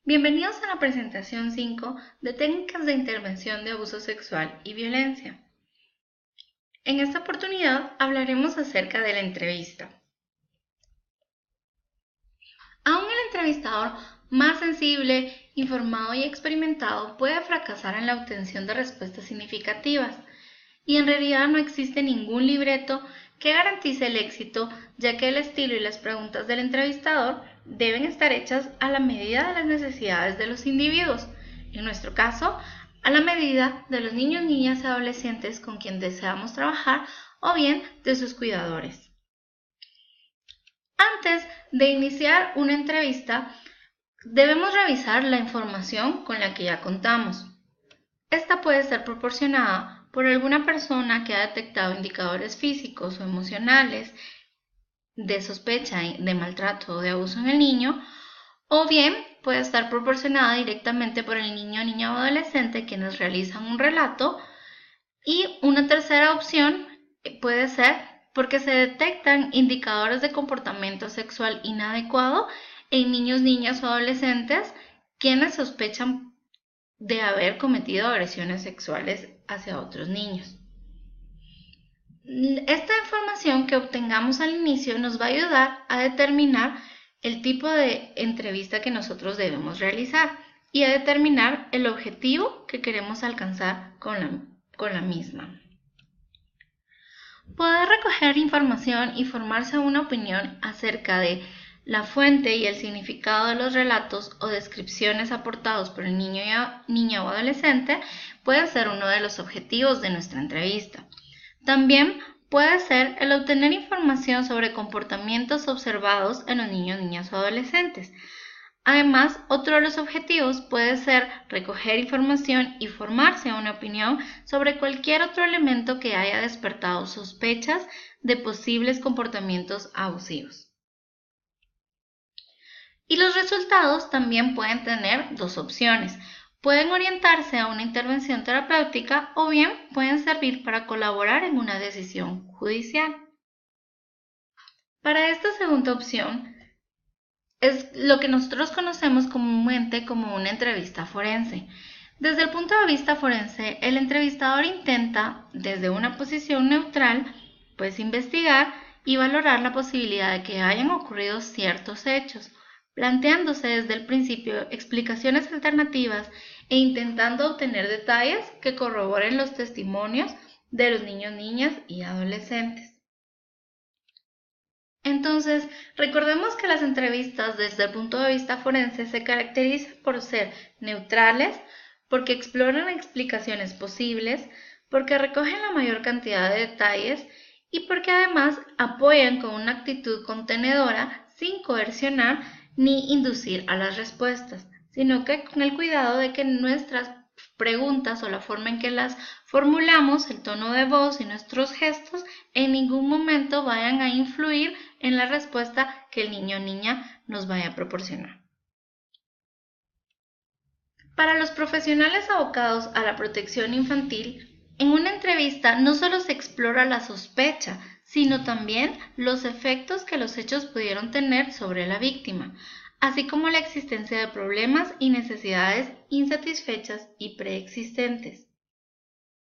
Bienvenidos a la presentación 5 de técnicas de intervención de abuso sexual y violencia. En esta oportunidad hablaremos acerca de la entrevista. Aún el entrevistador más sensible, informado y experimentado puede fracasar en la obtención de respuestas significativas, y en realidad no existe ningún libreto que garantice el éxito, ya que el estilo y las preguntas del entrevistador deben estar hechas a la medida de las necesidades de los individuos, en nuestro caso, a la medida de los niños, niñas y adolescentes con quien deseamos trabajar o bien de sus cuidadores. Antes de iniciar una entrevista, debemos revisar la información con la que ya contamos. Esta puede ser proporcionada por alguna persona que ha detectado indicadores físicos o emocionales de sospecha de maltrato o de abuso en el niño, o bien puede estar proporcionada directamente por el niño, niña o adolescente quienes realizan un relato, y una tercera opción puede ser porque se detectan indicadores de comportamiento sexual inadecuado en niños, niñas o adolescentes quienes sospechan de haber cometido agresiones sexuales hacia otros niños. Esta información que obtengamos al inicio nos va a ayudar a determinar el tipo de entrevista que nosotros debemos realizar y a determinar el objetivo que queremos alcanzar con la misma. Poder recoger información y formarse una opinión acerca de la fuente y el significado de los relatos o descripciones aportados por el niño, niña o adolescente puede ser uno de los objetivos de nuestra entrevista. También puede ser el obtener información sobre comportamientos observados en los niños, niñas o adolescentes. Además, otro de los objetivos puede ser recoger información y formarse una opinión sobre cualquier otro elemento que haya despertado sospechas de posibles comportamientos abusivos. Y los resultados también pueden tener dos opciones. Pueden orientarse a una intervención terapéutica o bien pueden servir para colaborar en una decisión judicial. Para esta segunda opción es lo que nosotros conocemos comúnmente como una entrevista forense. Desde el punto de vista forense, el entrevistador intenta, desde una posición neutral, pues investigar y valorar la posibilidad de que hayan ocurrido ciertos hechos, planteándose desde el principio explicaciones alternativas e intentando obtener detalles que corroboren los testimonios de los niños, niñas y adolescentes. Entonces, recordemos que las entrevistas desde el punto de vista forense se caracterizan por ser neutrales, porque exploran explicaciones posibles, porque recogen la mayor cantidad de detalles y porque además apoyan con una actitud contenedora sin coercionar ni inducir a las respuestas, sino que con el cuidado de que nuestras preguntas o la forma en que las formulamos, el tono de voz y nuestros gestos en ningún momento vayan a influir en la respuesta que el niño o niña nos vaya a proporcionar. Para los profesionales abocados a la protección infantil, en una entrevista no solo se explora la sospecha, sino también los efectos que los hechos pudieron tener sobre la víctima, así como la existencia de problemas y necesidades insatisfechas y preexistentes.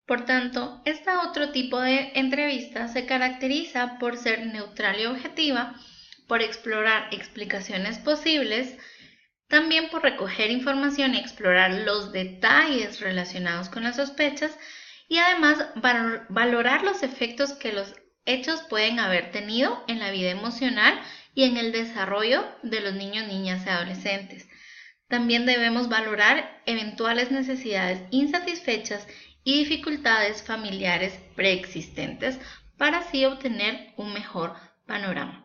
Por tanto, este otro tipo de entrevista se caracteriza por ser neutral y objetiva, por explorar explicaciones posibles, también por recoger información y explorar los detalles relacionados con las sospechas y además valorar los efectos que los hechos pueden haber tenido en la vida emocional y en el desarrollo de los niños, niñas y adolescentes. También debemos valorar eventuales necesidades insatisfechas y dificultades familiares preexistentes para así obtener un mejor panorama.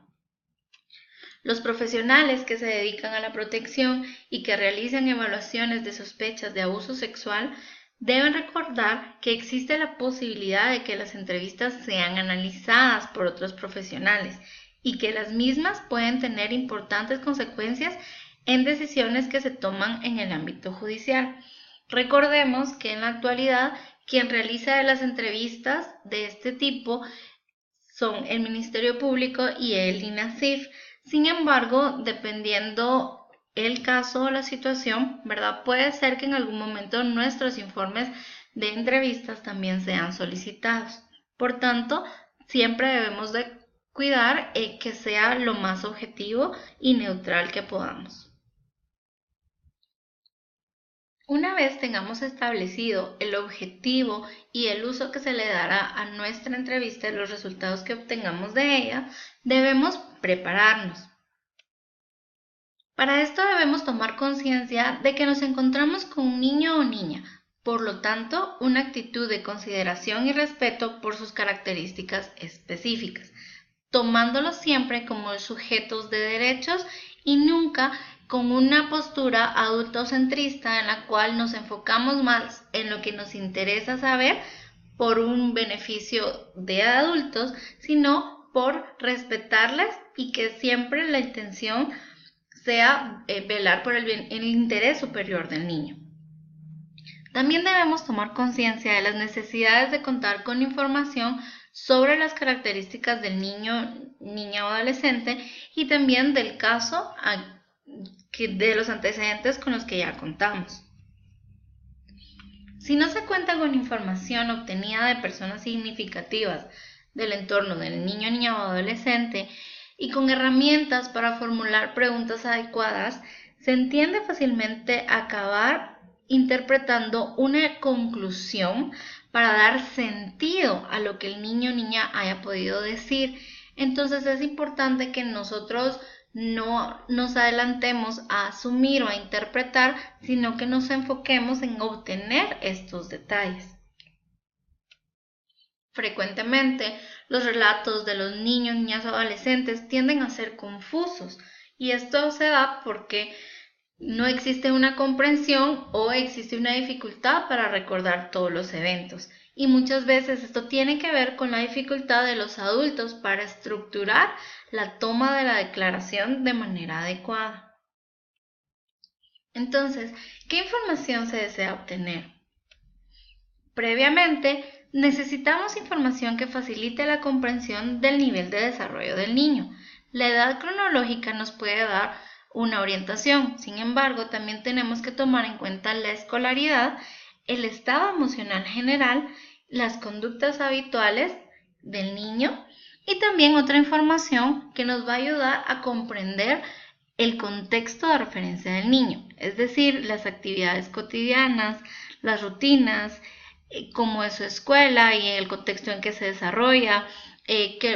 Los profesionales que se dedican a la protección y que realizan evaluaciones de sospechas de abuso sexual deben recordar que existe la posibilidad de que las entrevistas sean analizadas por otros profesionales y que las mismas pueden tener importantes consecuencias en decisiones que se toman en el ámbito judicial. Recordemos que en la actualidad quien realiza las entrevistas de este tipo son el Ministerio Público y el INASIF. Sin embargo, dependiendo el caso o la situación, ¿verdad? Puede ser que en algún momento nuestros informes de entrevistas también sean solicitados. Por tanto, siempre debemos de cuidar que sea lo más objetivo y neutral que podamos. Una vez tengamos establecido el objetivo y el uso que se le dará a nuestra entrevista y los resultados que obtengamos de ella, debemos prepararnos. Para esto debemos tomar conciencia de que nos encontramos con un niño o niña, por lo tanto, una actitud de consideración y respeto por sus características específicas, tomándolos siempre como sujetos de derechos y nunca con una postura adultocentrista en la cual nos enfocamos más en lo que nos interesa saber por un beneficio de adultos, sino por respetarles y que siempre la intención sea velar por el interés superior del niño. También debemos tomar conciencia de las necesidades de contar con información sobre las características del niño, niña o adolescente y también del caso de los antecedentes con los que ya contamos. Si no se cuenta con información obtenida de personas significativas del entorno del niño, niña o adolescente y con herramientas para formular preguntas adecuadas, se entiende fácilmente acabar interpretando una conclusión para dar sentido a lo que el niño o niña haya podido decir. Entonces es importante que nosotros no nos adelantemos a asumir o a interpretar, sino que nos enfoquemos en obtener estos detalles. Frecuentemente, los relatos de los niños, niñas o adolescentes tienden a ser confusos y esto se da porque no existe una comprensión o existe una dificultad para recordar todos los eventos. Y muchas veces esto tiene que ver con la dificultad de los adultos para estructurar la toma de la declaración de manera adecuada. Entonces, ¿qué información se desea obtener? Previamente, necesitamos información que facilite la comprensión del nivel de desarrollo del niño. La edad cronológica nos puede dar una orientación, sin embargo, también tenemos que tomar en cuenta la escolaridad, el estado emocional general, las conductas habituales del niño y también otra información que nos va a ayudar a comprender el contexto de referencia del niño, es decir, las actividades cotidianas, las rutinas, cómo es su escuela y el contexto en que se desarrolla,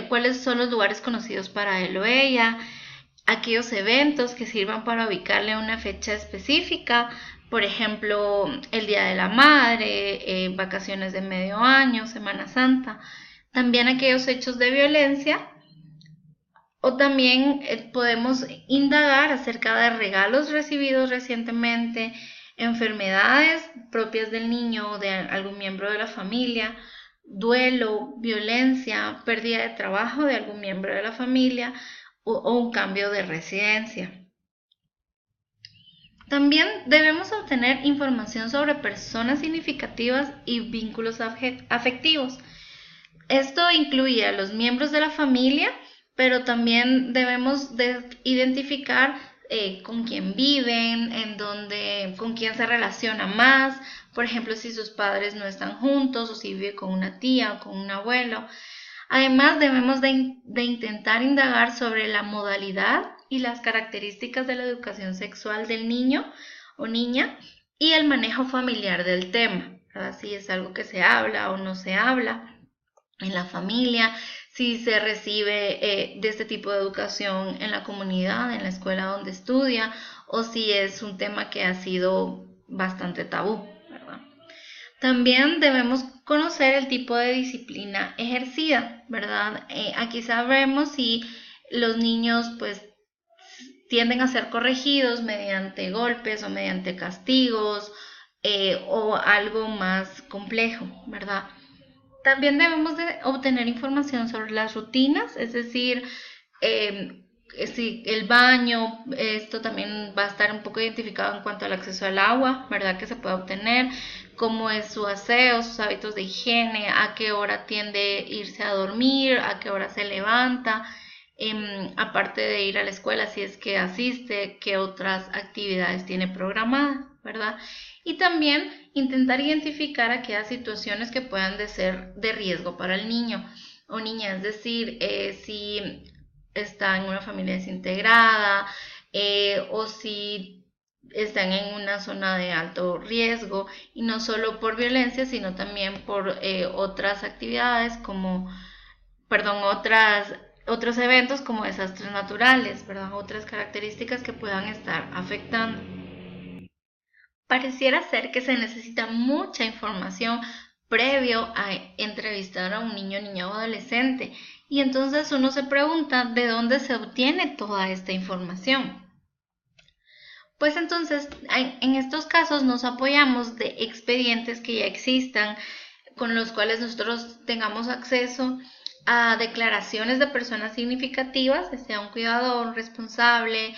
cuáles son los lugares conocidos para él o ella, aquellos eventos que sirvan para ubicarle una fecha específica, por ejemplo, el Día de la Madre, vacaciones de medio año, Semana Santa, también aquellos hechos de violencia, o también podemos indagar acerca de regalos recibidos recientemente, enfermedades propias del niño o de algún miembro de la familia, duelo, violencia, pérdida de trabajo de algún miembro de la familia o un cambio de residencia. También debemos obtener información sobre personas significativas y vínculos afectivos. Esto incluye a los miembros de la familia, pero también debemos de identificar con quién viven, con quién se relaciona más, por ejemplo, si sus padres no están juntos o si vive con una tía o con un abuelo. Además, debemos de intentar indagar sobre la modalidad y las características de la educación sexual del niño o niña y el manejo familiar del tema, ¿verdad? Si es algo que se habla o no se habla en la familia, si se recibe de este tipo de educación en la comunidad, en la escuela donde estudia, o si es un tema que ha sido bastante tabú, ¿verdad? También debemos conocer el tipo de disciplina ejercida, ¿verdad? Aquí sabremos si los niños pues tienden a ser corregidos mediante golpes o mediante castigos o algo más complejo, ¿verdad? También debemos de obtener información sobre las rutinas, es decir, si el baño, esto también va a estar un poco identificado en cuanto al acceso al agua, ¿verdad? Que se puede obtener, cómo es su aseo, sus hábitos de higiene, a qué hora tiende a irse a dormir, a qué hora se levanta, aparte de ir a la escuela, si es que asiste, qué otras actividades tiene programadas, ¿verdad? Y también intentar identificar aquellas situaciones que puedan ser de riesgo para el niño o niña, es decir, si está en una familia desintegrada o si están en una zona de alto riesgo, y no solo por violencia, sino también por otras actividades como, perdón, otros eventos como desastres naturales, ¿verdad? Otras características que puedan estar afectando. Pareciera ser que se necesita mucha información previo a entrevistar a un niño, niña o adolescente, y entonces uno se pregunta de dónde se obtiene toda esta información. Pues entonces en estos casos nos apoyamos de expedientes que ya existan, con los cuales nosotros tengamos acceso a declaraciones de personas significativas, sea un cuidador, un responsable,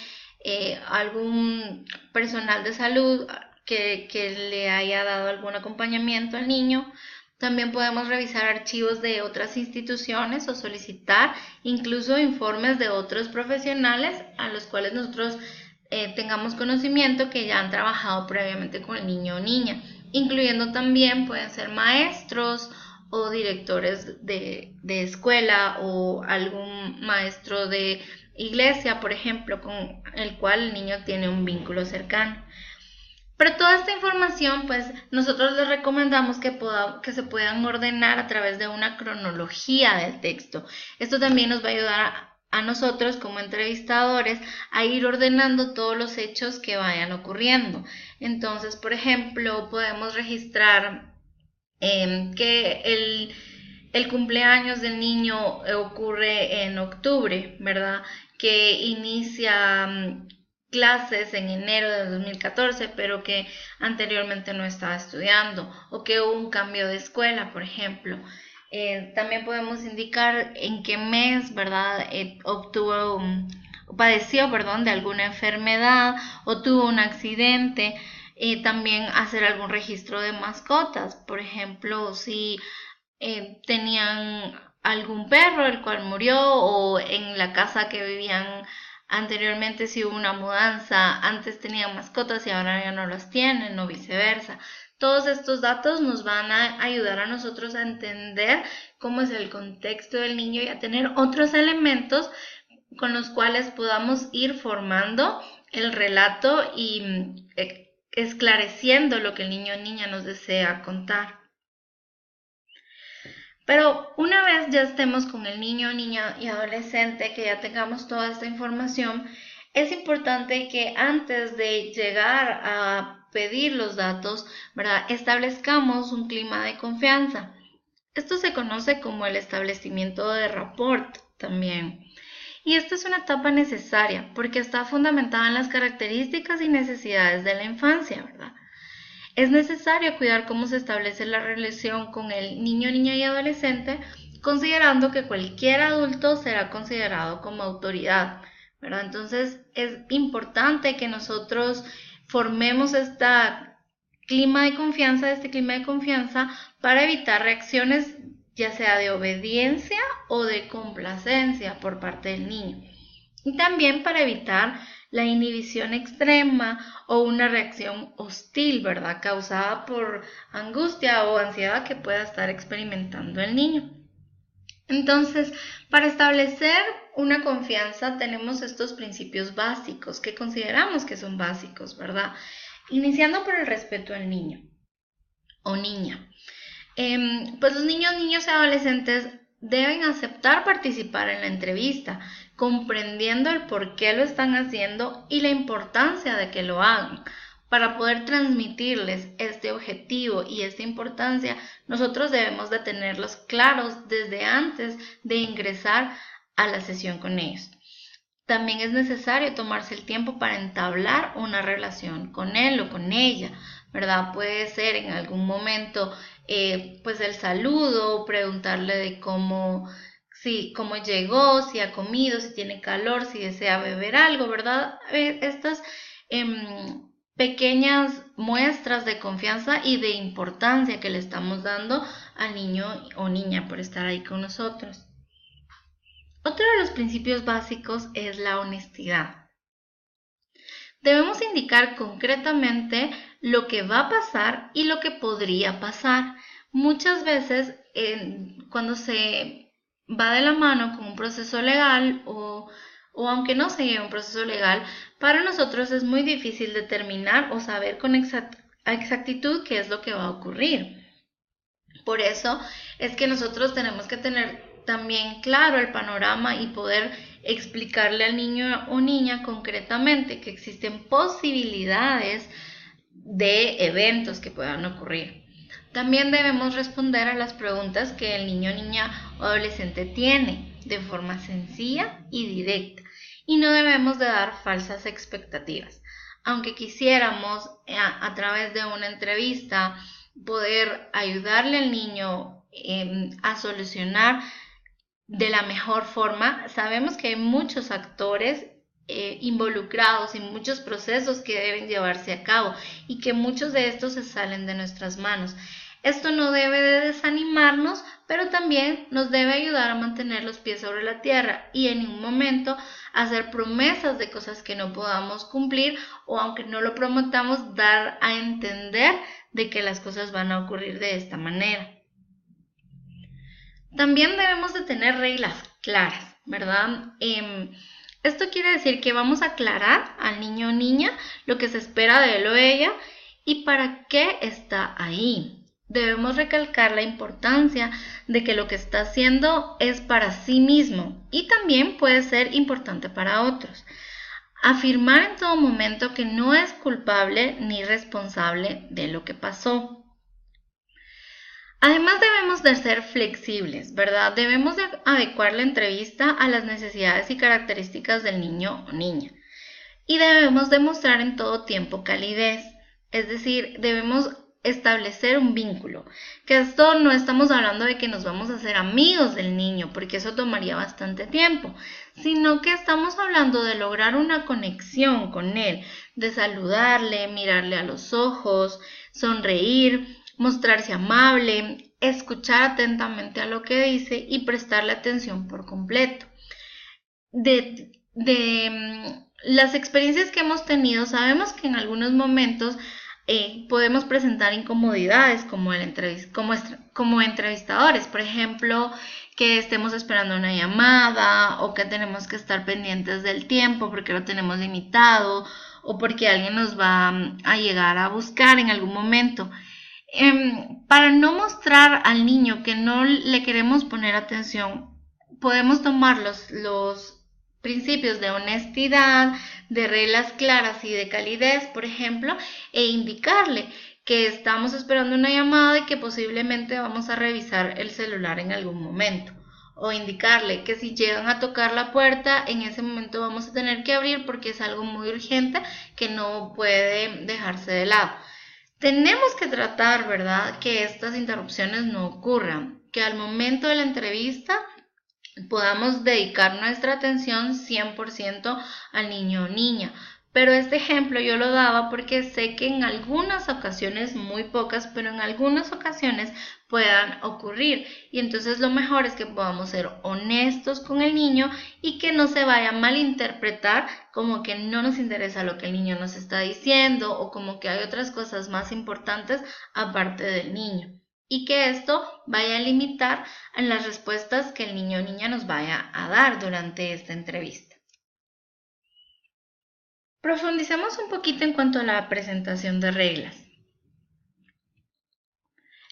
algún personal de salud que le haya dado algún acompañamiento al niño. También podemos revisar archivos de otras instituciones o solicitar incluso informes de otros profesionales a los cuales nosotros tengamos conocimiento que ya han trabajado previamente con el niño o niña, incluyendo también pueden ser maestros o directores de escuela o algún maestro de iglesia, por ejemplo, con el cual el niño tiene un vínculo cercano. Pero toda esta información, pues nosotros les recomendamos que se puedan ordenar a través de una cronología del texto. Esto también nos va a ayudar a nosotros como entrevistadores a ir ordenando todos los hechos que vayan ocurriendo. Entonces, por ejemplo, podemos registrar que el cumpleaños del niño ocurre en octubre, ¿verdad? Que inicia clases en enero de 2014, pero que anteriormente no estaba estudiando, o que hubo un cambio de escuela, por ejemplo. También podemos indicar en qué mes, ¿verdad? Padeció, perdón, de alguna enfermedad o tuvo un accidente. También hacer algún registro de mascotas, por ejemplo, si tenían algún perro el cual murió, o en la casa que vivían anteriormente si hubo una mudanza, antes tenían mascotas y ahora ya no las tienen, o viceversa. Todos estos datos nos van a ayudar a nosotros a entender cómo es el contexto del niño y a tener otros elementos con los cuales podamos ir formando el relato y esclareciendo lo que el niño o niña nos desea contar. Pero una vez ya estemos con el niño, niña y adolescente, que ya tengamos toda esta información, es importante que antes de llegar a pedir los datos, ¿verdad?, establezcamos un clima de confianza. Esto se conoce como el establecimiento de rapport también. Y esta es una etapa necesaria porque está fundamentada en las características y necesidades de la infancia, ¿verdad? Es necesario cuidar cómo se establece la relación con el niño, niña y adolescente, considerando que cualquier adulto será considerado como autoridad, ¿verdad? Entonces es importante que nosotros formemos este clima de confianza para evitar reacciones ya sea de obediencia o de complacencia por parte del niño. Y también para evitar la inhibición extrema o una reacción hostil, ¿verdad?, causada por angustia o ansiedad que pueda estar experimentando el niño. Entonces, para establecer una confianza tenemos estos principios básicos que consideramos que son básicos, ¿verdad? Iniciando por el respeto al niño o niña. Pues los niños y adolescentes deben aceptar participar en la entrevista, comprendiendo el por qué lo están haciendo y la importancia de que lo hagan. Para poder transmitirles este objetivo y esta importancia, nosotros debemos de tenerlos claros desde antes de ingresar a la sesión con ellos. También es necesario tomarse el tiempo para entablar una relación con él o con ella, ¿verdad? Puede ser en algún momento pues el saludo, preguntarle de cómo llegó, si ha comido, si tiene calor, si desea beber algo, ¿verdad? Estas pequeñas muestras de confianza y de importancia que le estamos dando al niño o niña por estar ahí con nosotros. Otro de los principios básicos es la honestidad. Debemos indicar concretamente lo que va a pasar y lo que podría pasar. Muchas veces cuando se va de la mano con un proceso legal o aunque no se lleve un proceso legal, para nosotros es muy difícil determinar o saber con exactitud qué es lo que va a ocurrir. Por eso es que nosotros tenemos que tener también claro el panorama y poder explicarle al niño o niña concretamente que existen posibilidades de eventos que puedan ocurrir. También debemos responder a las preguntas que el niño, niña o adolescente tiene de forma sencilla y directa, y no debemos de dar falsas expectativas. Aunque quisiéramos a través de una entrevista poder ayudarle al niño a solucionar de la mejor forma, sabemos que hay muchos actores involucrados y muchos procesos que deben llevarse a cabo y que muchos de estos se salen de nuestras manos. Esto no debe de desanimarnos, pero también nos debe ayudar a mantener los pies sobre la tierra y en ningún momento hacer promesas de cosas que no podamos cumplir, o aunque no lo prometamos, dar a entender de que las cosas van a ocurrir de esta manera. También debemos de tener reglas claras, ¿verdad? Esto quiere decir que vamos a aclarar al niño o niña lo que se espera de él o ella y para qué está ahí. Debemos recalcar la importancia de que lo que está haciendo es para sí mismo y también puede ser importante para otros. Afirmar en todo momento que no es culpable ni responsable de lo que pasó. Además debemos de ser flexibles, ¿verdad? Debemos de adecuar la entrevista a las necesidades y características del niño o niña. Y debemos demostrar en todo tiempo calidez, es decir, debemos establecer un vínculo, que esto no estamos hablando de que nos vamos a hacer amigos del niño, porque eso tomaría bastante tiempo, sino que estamos hablando de lograr una conexión con él, de saludarle, mirarle a los ojos, sonreír, mostrarse amable, escuchar atentamente a lo que dice y prestarle atención por completo. De las experiencias que hemos tenido, sabemos que en algunos momentos podemos presentar incomodidades como entrevistadores, por ejemplo, que estemos esperando una llamada o que tenemos que estar pendientes del tiempo porque lo tenemos limitado o porque alguien nos va a llegar a buscar en algún momento. Para no mostrar al niño que no le queremos poner atención, podemos tomar los principios de honestidad, de reglas claras y de calidez, por ejemplo, e indicarle que estamos esperando una llamada y que posiblemente vamos a revisar el celular en algún momento. O indicarle que si llegan a tocar la puerta, en ese momento vamos a tener que abrir porque es algo muy urgente que no puede dejarse de lado. Tenemos que tratar, ¿verdad?, que estas interrupciones no ocurran, que al momento de la entrevista podamos dedicar nuestra atención 100% al niño o niña. Pero este ejemplo yo lo daba porque sé que en algunas ocasiones, muy pocas, pero en algunas ocasiones puedan ocurrir. Y entonces lo mejor es que podamos ser honestos con el niño y que no se vaya a malinterpretar como que no nos interesa lo que el niño nos está diciendo o como que hay otras cosas más importantes aparte del niño. Y que esto vaya a limitar en las respuestas que el niño o niña nos vaya a dar durante esta entrevista. Profundicemos un poquito en cuanto a la presentación de reglas.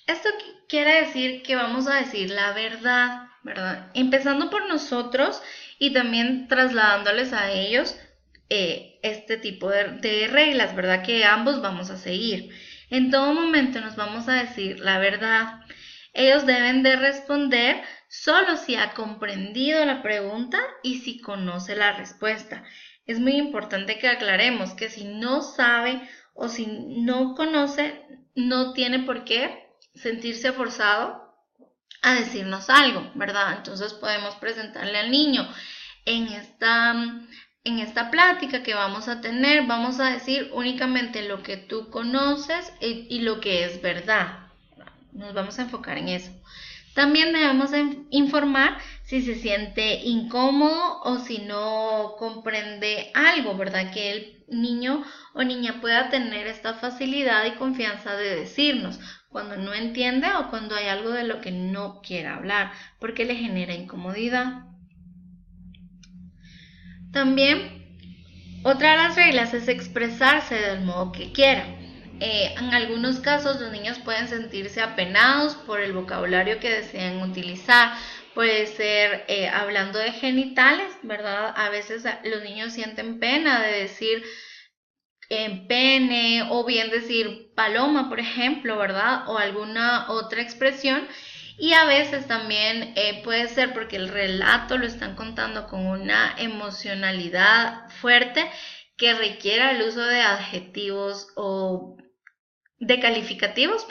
Esto quiere decir que vamos a decir la verdad, ¿verdad? Empezando por nosotros y también trasladándoles a ellos este tipo de reglas, ¿verdad? Que ambos vamos a seguir. En todo momento nos vamos a decir la verdad. Ellos deben de responder solo si ha comprendido la pregunta y si conoce la respuesta. Es muy importante que aclaremos que si no sabe o si no conoce, no tiene por qué sentirse forzado a decirnos algo, ¿verdad? Entonces podemos presentarle al niño en esta plática que vamos a tener, vamos a decir únicamente lo que tú conoces y lo que es verdad. Nos vamos a enfocar en eso. También debemos informar si se siente incómodo o si no comprende algo, ¿verdad? Que el niño o niña pueda tener esta facilidad y confianza de decirnos cuando no entiende o cuando hay algo de lo que no quiere hablar, porque le genera incomodidad. También, otra de las reglas es expresarse del modo que quiera. En algunos casos los niños pueden sentirse apenados por el vocabulario que desean utilizar. Puede ser hablando de genitales, ¿verdad? A veces los niños sienten pena de decir pene o bien decir paloma, por ejemplo, ¿verdad? O alguna otra expresión. Y a veces también puede ser porque el relato lo están contando con una emocionalidad fuerte que requiera el uso de adjetivos o de calificativos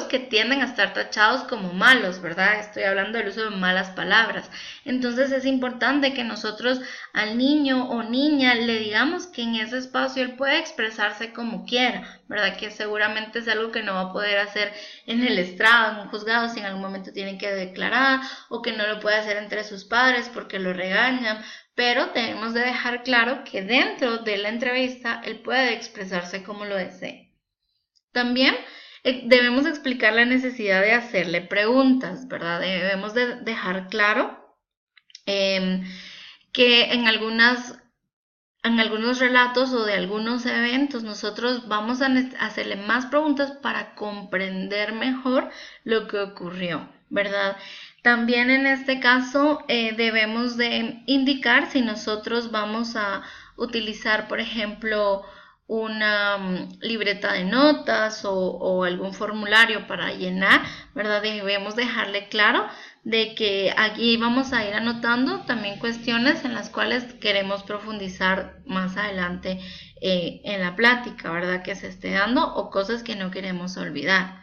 que tienden a estar tachados como malos, ¿verdad? Estoy hablando del uso de malas palabras. Entonces es importante que nosotros al niño o niña le digamos que en ese espacio él puede expresarse como quiera, ¿verdad? Que seguramente es algo que no va a poder hacer en el estrado, en un juzgado, si en algún momento tienen que declarar, o que no lo puede hacer entre sus padres porque lo regañan, pero debemos de dejar claro que dentro de la entrevista él puede expresarse como lo desee. También debemos explicar la necesidad de hacerle preguntas, ¿verdad? Debemos de dejar claro que en algunos relatos o de algunos eventos nosotros vamos a hacerle más preguntas para comprender mejor lo que ocurrió, ¿verdad? También en este caso debemos de indicar si nosotros vamos a utilizar, por ejemplo, una libreta de notas o algún formulario para llenar, ¿verdad? Debemos dejarle claro de que aquí vamos a ir anotando también cuestiones en las cuales queremos profundizar más adelante en la plática, ¿verdad? Que se esté dando o cosas que no queremos olvidar.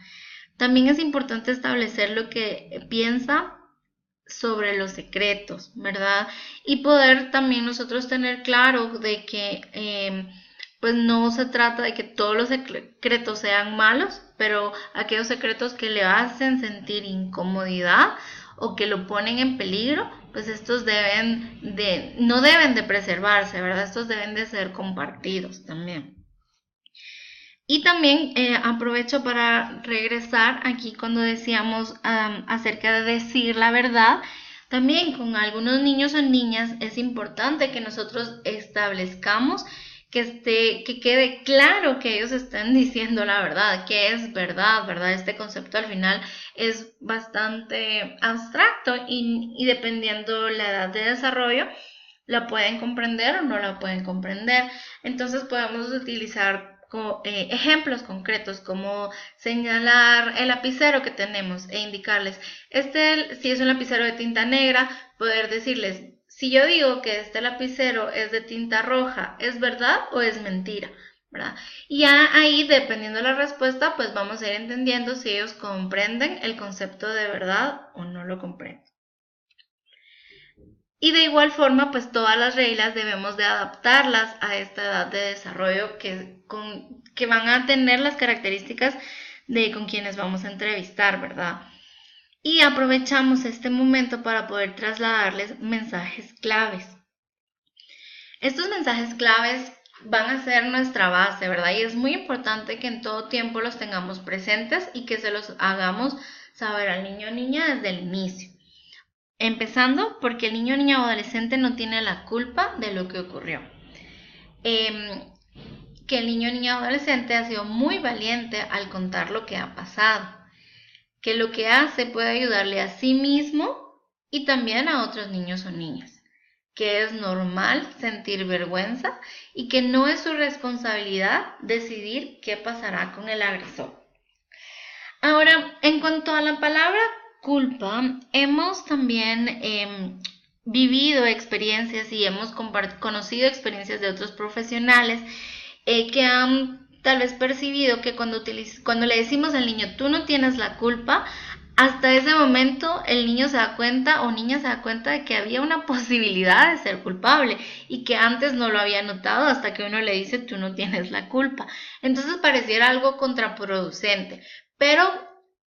También es importante establecer lo que piensa sobre los secretos, ¿verdad? Y poder también nosotros tener claro de que pues no se trata de que todos los secretos sean malos, pero aquellos secretos que le hacen sentir incomodidad o que lo ponen en peligro, pues estos no deben de preservarse, ¿verdad? Estos deben de ser compartidos también. Y también aprovecho para regresar aquí cuando decíamos acerca de decir la verdad. También con algunos niños o niñas es importante que nosotros establezcamos que quede claro que ellos están diciendo la verdad, que es verdad, ¿verdad? Este concepto al final es bastante abstracto y dependiendo la edad de desarrollo, la pueden comprender o no la pueden comprender. Entonces podemos utilizar ejemplos concretos como señalar el lapicero que tenemos e indicarles, si es un lapicero de tinta negra, poder decirles, si yo digo que este lapicero es de tinta roja, ¿es verdad o es mentira? ¿Verdad? Y ya ahí, dependiendo de la respuesta, pues vamos a ir entendiendo si ellos comprenden el concepto de verdad o no lo comprenden. Y de igual forma, pues todas las reglas debemos de adaptarlas a esta edad de desarrollo que van a tener las características de con quienes vamos a entrevistar, ¿verdad? Y aprovechamos este momento para poder trasladarles mensajes claves. Estos mensajes claves van a ser nuestra base, ¿verdad? Y es muy importante que en todo tiempo los tengamos presentes y que se los hagamos saber al niño o niña desde el inicio. Empezando porque el niño, niña o adolescente no tiene la culpa de lo que ocurrió. Que el niño, niña o adolescente ha sido muy valiente al contar lo que ha pasado. Que lo que hace puede ayudarle a sí mismo y también a otros niños o niñas. Que es normal sentir vergüenza y que no es su responsabilidad decidir qué pasará con el agresor. Ahora, en cuanto a la palabra culpa, hemos también vivido experiencias y hemos conocido experiencias de otros profesionales que han tal vez percibido que cuando le decimos al niño, tú no tienes la culpa, hasta ese momento el niño se da cuenta o niña se da cuenta de que había una posibilidad de ser culpable y que antes no lo había notado hasta que uno le dice, tú no tienes la culpa. Entonces pareciera algo contraproducente, pero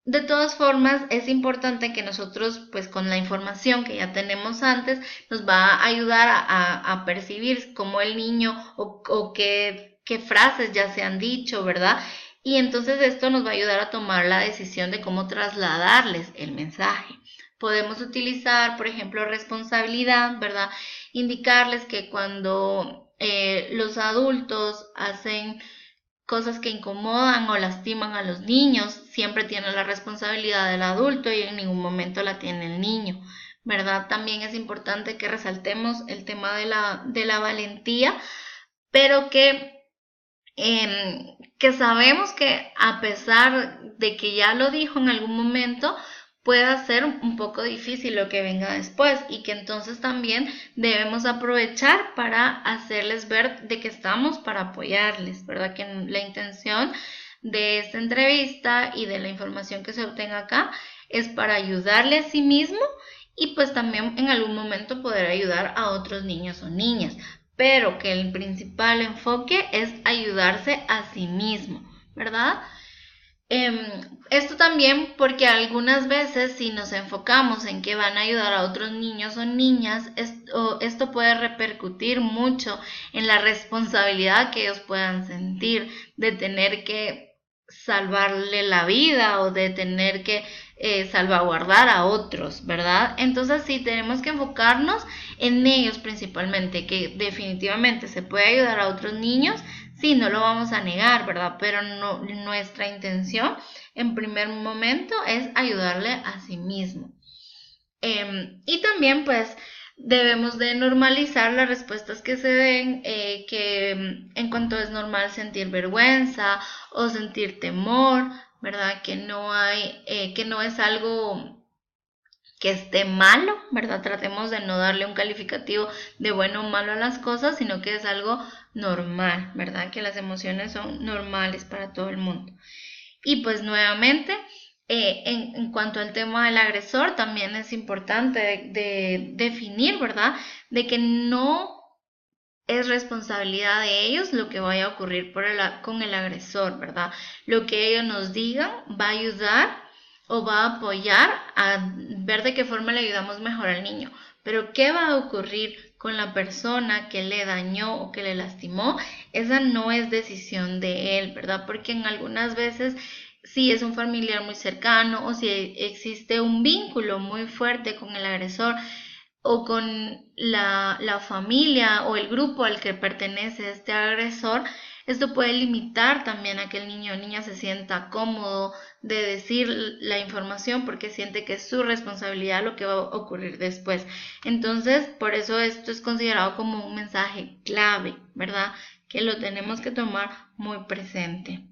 De todas formas, es importante que nosotros, pues con la información que ya tenemos antes, nos va a ayudar a percibir cómo el niño o qué frases ya se han dicho, ¿verdad? Y entonces esto nos va a ayudar a tomar la decisión de cómo trasladarles el mensaje. Podemos utilizar, por ejemplo, responsabilidad, ¿verdad? Indicarles que cuando los adultos hacen cosas que incomodan o lastiman a los niños, siempre tiene la responsabilidad del adulto y en ningún momento la tiene el niño, ¿verdad? También es importante que resaltemos el tema de la valentía, pero que sabemos que a pesar de que ya lo dijo en algún momento, pueda ser un poco difícil lo que venga después y que entonces también debemos aprovechar para hacerles ver de que estamos para apoyarles, ¿verdad? Que la intención de esta entrevista y de la información que se obtenga acá es para ayudarle a sí mismo y pues también en algún momento poder ayudar a otros niños o niñas, pero que el principal enfoque es ayudarse a sí mismo, ¿verdad? Esto también porque algunas veces si nos enfocamos en que van a ayudar a otros niños o niñas, esto puede repercutir mucho en la responsabilidad que ellos puedan sentir de tener que salvarle la vida o de tener que salvaguardar a otros, ¿verdad? Entonces sí, tenemos que enfocarnos en ellos principalmente, que definitivamente se puede ayudar a otros niños. Sí, no lo vamos a negar, ¿verdad? Pero no, nuestra intención en primer momento es ayudarle a sí mismo. Y también pues debemos de normalizar las respuestas que se den, que en cuanto es normal sentir vergüenza o sentir temor, ¿verdad? Que no es algo que esté malo, ¿verdad? Tratemos de no darle un calificativo de bueno o malo a las cosas, sino que es algo normal, ¿verdad? Que las emociones son normales para todo el mundo. Y pues nuevamente, en cuanto al tema del agresor, también es importante de definir, ¿verdad? De que no es responsabilidad de ellos lo que vaya a ocurrir con el agresor, ¿verdad? Lo que ellos nos digan va a ayudar o va a apoyar a ver de qué forma le ayudamos mejor al niño. Pero ¿qué va a ocurrir con la persona que le dañó o que le lastimó? Esa no es decisión de él, ¿verdad? Porque en algunas veces si es un familiar muy cercano o si existe un vínculo muy fuerte con el agresor o con la familia o el grupo al que pertenece este agresor, esto puede limitar también a que el niño o niña se sienta cómodo de decir la información porque siente que es su responsabilidad lo que va a ocurrir después. Entonces, por eso esto es considerado como un mensaje clave, ¿verdad? Que lo tenemos que tomar muy presente.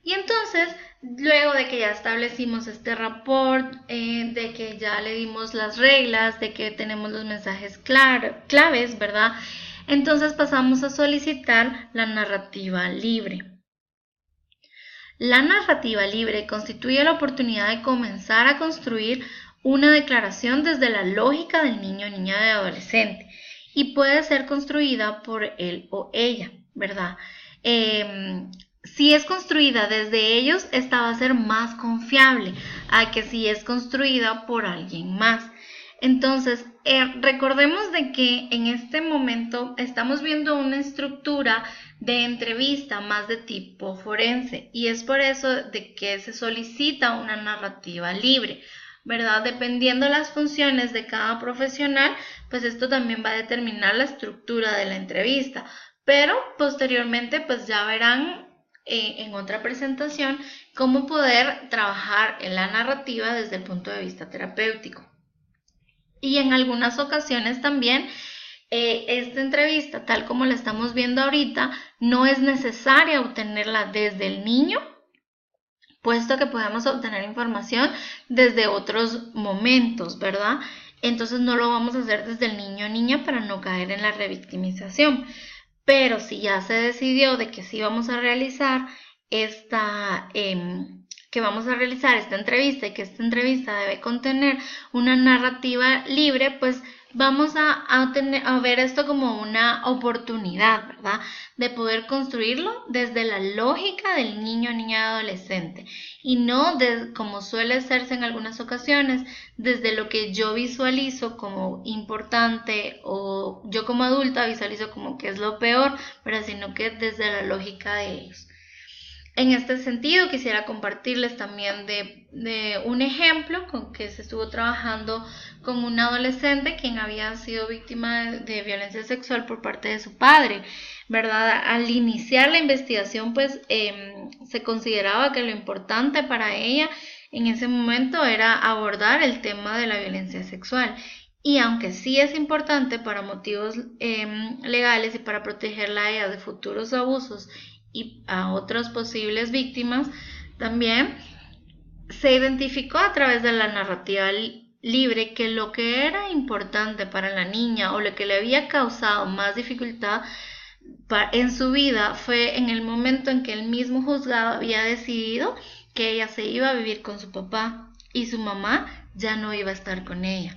Y entonces, luego de que ya establecimos este rapport, de que ya le dimos las reglas, de que tenemos los mensajes claves, ¿verdad? Entonces pasamos a solicitar la narrativa libre. La narrativa libre constituye la oportunidad de comenzar a construir una declaración desde la lógica del niño o niña de adolescente y puede ser construida por él o ella, ¿verdad? Si es construida desde ellos, esta va a ser más confiable a que si es construida por alguien más. Entonces, recordemos de que en este momento estamos viendo una estructura de entrevista más de tipo forense y es por eso de que se solicita una narrativa libre, ¿verdad? Dependiendo las funciones de cada profesional, pues esto también va a determinar la estructura de la entrevista, pero posteriormente pues ya verán en otra presentación cómo poder trabajar en la narrativa desde el punto de vista terapéutico. Y en algunas ocasiones también esta entrevista, tal como la estamos viendo ahorita, no es necesaria obtenerla desde el niño, puesto que podemos obtener información desde otros momentos, ¿verdad? Entonces no lo vamos a hacer desde el niño o niña para no caer en la revictimización. Pero si ya se decidió de que sí vamos a realizar esta entrevista y que esta entrevista debe contener una narrativa libre, pues vamos a ver esto como una oportunidad, ¿verdad? De poder construirlo desde la lógica del niño, niña, adolescente y no como suele hacerse en algunas ocasiones, desde lo que yo visualizo como importante o yo como adulta visualizo como que es lo peor, pero sino que desde la lógica de ellos. En este sentido, quisiera compartirles también de un ejemplo con que se estuvo trabajando con un adolescente quien había sido víctima de violencia sexual por parte de su padre, ¿verdad? Al iniciar la investigación, pues se consideraba que lo importante para ella en ese momento era abordar el tema de la violencia sexual. Y aunque sí es importante para motivos legales y para protegerla a ella de futuros abusos y a otras posibles víctimas, también se identificó a través de la narrativa libre que lo que era importante para la niña o lo que le había causado más dificultad en su vida fue en el momento en que el mismo juzgado había decidido que ella se iba a vivir con su papá y su mamá ya no iba a estar con ella.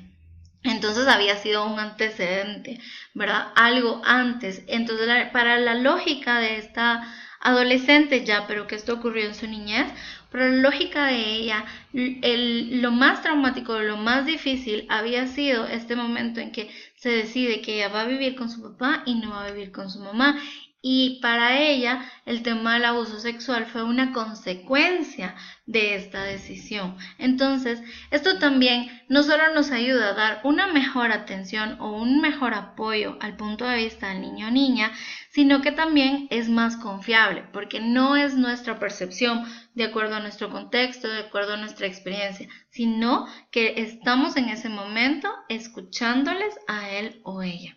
Entonces había sido un antecedente, ¿verdad? Algo antes. Entonces para la lógica de esta adolescente ya, pero que esto ocurrió en su niñez, para la lógica de ella, lo más traumático, lo más difícil había sido este momento en que se decide que ella va a vivir con su papá y no va a vivir con su mamá. Y para ella el tema del abuso sexual fue una consecuencia de esta decisión. Entonces, esto también no solo nos ayuda a dar una mejor atención o un mejor apoyo al punto de vista del niño o niña, sino que también es más confiable, porque no es nuestra percepción de acuerdo a nuestro contexto, de acuerdo a nuestra experiencia, sino que estamos en ese momento escuchándoles a él o ella.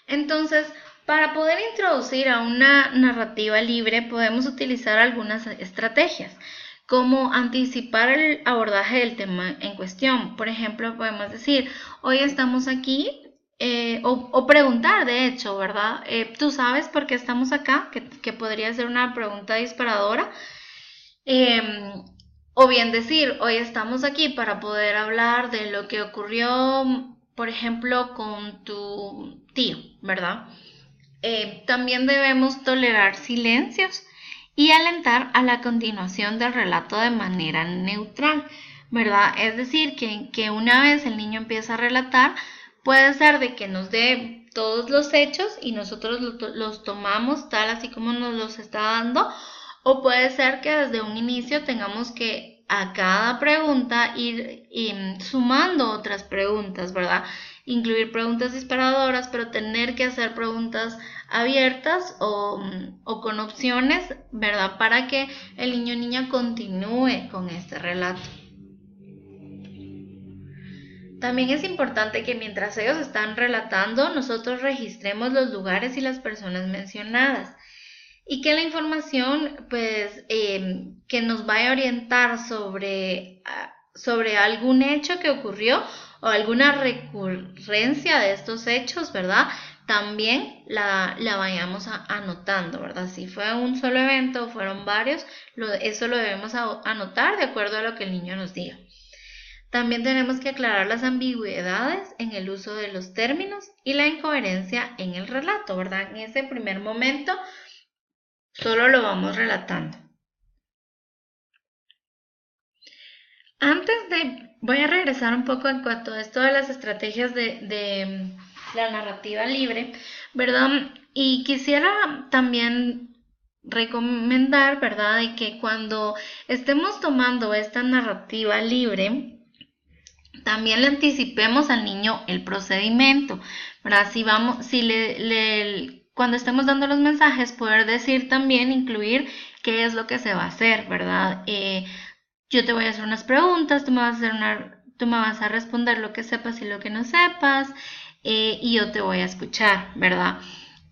Entonces, para poder introducir a una narrativa libre podemos utilizar algunas estrategias, como anticipar el abordaje del tema en cuestión. Por ejemplo, podemos decir, hoy estamos aquí, o preguntar, de hecho, ¿verdad? ¿Tú sabes por qué estamos acá? Que podría ser una pregunta disparadora. O bien decir, hoy estamos aquí para poder hablar de lo que ocurrió, por ejemplo, con tu tío, ¿verdad? También debemos tolerar silencios y alentar a la continuación del relato de manera neutral, ¿verdad? Es decir, que una vez el niño empieza a relatar, puede ser de que nos dé todos los hechos y nosotros los tomamos tal así como nos los está dando, o puede ser que desde un inicio tengamos que a cada pregunta ir sumando otras preguntas, ¿verdad? Incluir preguntas disparadoras, pero tener que hacer preguntas abiertas o con opciones, ¿verdad? Para que el niño o niña continúe con este relato. También es importante que mientras ellos están relatando, nosotros registremos los lugares y las personas mencionadas. Y que la información, pues, que nos vaya a orientar sobre algún hecho que ocurrió o alguna recurrencia de estos hechos, ¿verdad? También la vayamos anotando, ¿verdad? Si fue un solo evento o fueron varios, eso lo debemos anotar de acuerdo a lo que el niño nos diga. También tenemos que aclarar las ambigüedades en el uso de los términos y la incoherencia en el relato, ¿verdad? En ese primer momento solo lo vamos relatando. Voy a regresar un poco en cuanto a esto de las estrategias de la narrativa libre, ¿verdad? Y quisiera también recomendar, ¿verdad? De que cuando estemos tomando esta narrativa libre, también le anticipemos al niño el procedimiento, ¿verdad? Cuando estemos dando los mensajes, poder decir también, incluir qué es lo que se va a hacer, ¿verdad? Yo te voy a hacer unas preguntas, tú me vas a responder lo que sepas y lo que no sepas, y yo te voy a escuchar, ¿verdad?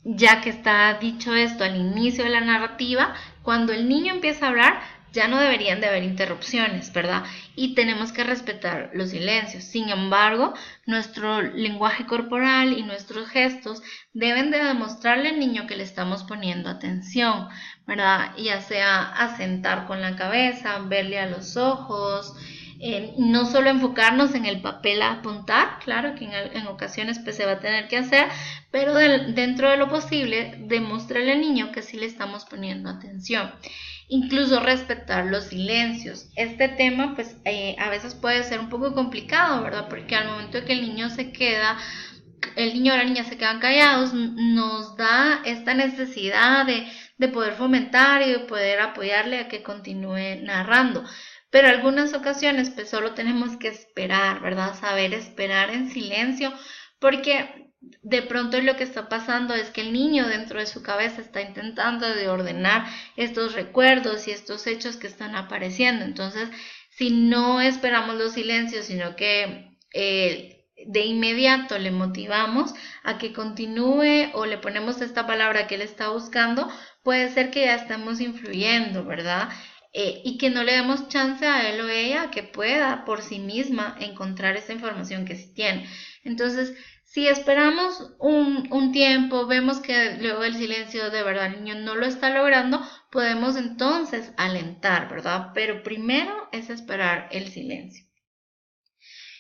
Ya que está dicho esto al inicio de la narrativa, cuando el niño empieza a hablar, ya no deberían de haber interrupciones, ¿verdad? Y tenemos que respetar los silencios. Sin embargo, nuestro lenguaje corporal y nuestros gestos deben de demostrarle al niño que le estamos poniendo atención, ¿verdad? Ya sea asentar con la cabeza, verle a los ojos, No solo enfocarnos en el papel a apuntar, claro que en ocasiones pues se va a tener que hacer, pero dentro de lo posible demostrarle al niño que sí le estamos poniendo atención. Incluso respetar los silencios. Este tema pues a veces puede ser un poco complicado, ¿verdad? Porque al momento que el niño o la niña se quedan callados, nos da esta necesidad de poder fomentar y de poder apoyarle a que continúe narrando. Pero en algunas ocasiones pues solo tenemos que esperar, ¿verdad? Saber esperar en silencio, porque de pronto lo que está pasando es que el niño dentro de su cabeza está intentando de ordenar estos recuerdos y estos hechos que están apareciendo. Entonces, si no esperamos los silencios, sino que de inmediato le motivamos a que continúe o le ponemos esta palabra que él está buscando, puede ser que ya estemos influyendo, ¿verdad? Y que no le demos chance a él o ella que pueda por sí misma encontrar esa información que sí tiene. Entonces, si esperamos un tiempo, vemos que luego el silencio de verdad el niño no lo está logrando, podemos entonces alentar, ¿verdad? Pero primero es esperar el silencio.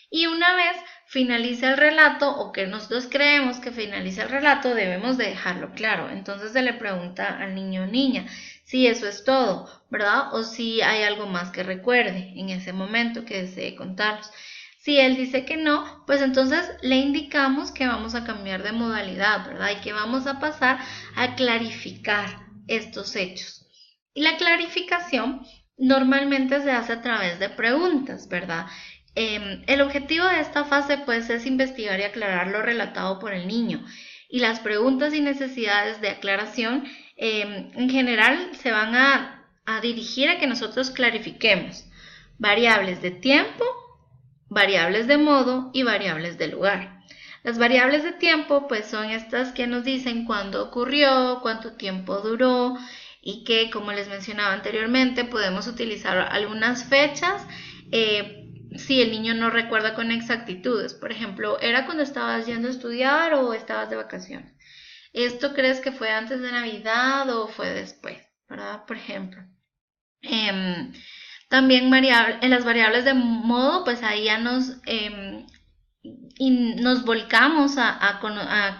Y una vez finalice el relato o que nosotros creemos que finalice el relato, debemos de dejarlo claro. Entonces se le pregunta al niño o niña si eso es todo, ¿verdad? O si hay algo más que recuerde en ese momento que desee contarnos. Si él dice que no, pues entonces le indicamos que vamos a cambiar de modalidad, ¿verdad? Y que vamos a pasar a clarificar estos hechos. Y la clarificación normalmente se hace a través de preguntas, ¿verdad? El objetivo de esta fase pues es investigar y aclarar lo relatado por el niño, y las preguntas y necesidades de aclaración en general se van a dirigir a que nosotros clarifiquemos variables de tiempo, variables de modo y variables de lugar. Las variables de tiempo pues son estas que nos dicen cuándo ocurrió, cuánto tiempo duró, y que, como les mencionaba anteriormente, podemos utilizar algunas fechas si el niño no recuerda con exactitudes. Por ejemplo, ¿era cuando estabas yendo a estudiar o estabas de vacaciones? ¿Esto crees que fue antes de Navidad o fue después? ¿Verdad? Por ejemplo. También en las variables de modo, pues ahí ya nos volcamos a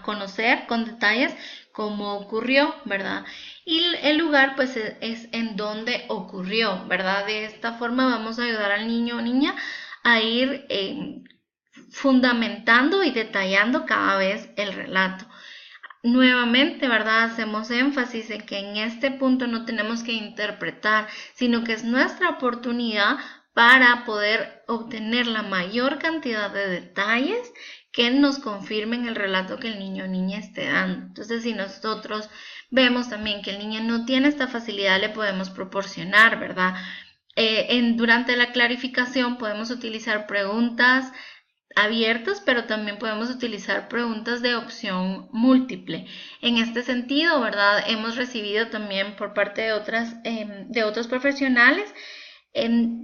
conocer con detalles cómo ocurrió, ¿verdad? Y el lugar pues es en donde ocurrió, ¿verdad? De esta forma vamos a ayudar al niño o niña a ir fundamentando y detallando cada vez el relato. Nuevamente, ¿verdad? Hacemos énfasis en que en este punto no tenemos que interpretar, sino que es nuestra oportunidad para poder obtener la mayor cantidad de detalles que nos confirmen el relato que el niño o niña esté dando. Entonces, si nosotros vemos también que el niño no tiene esta facilidad, le podemos proporcionar, ¿verdad? Durante la clarificación podemos utilizar preguntas abiertas, pero también podemos utilizar preguntas de opción múltiple. En este sentido, ¿verdad? Hemos recibido también por parte de otros profesionales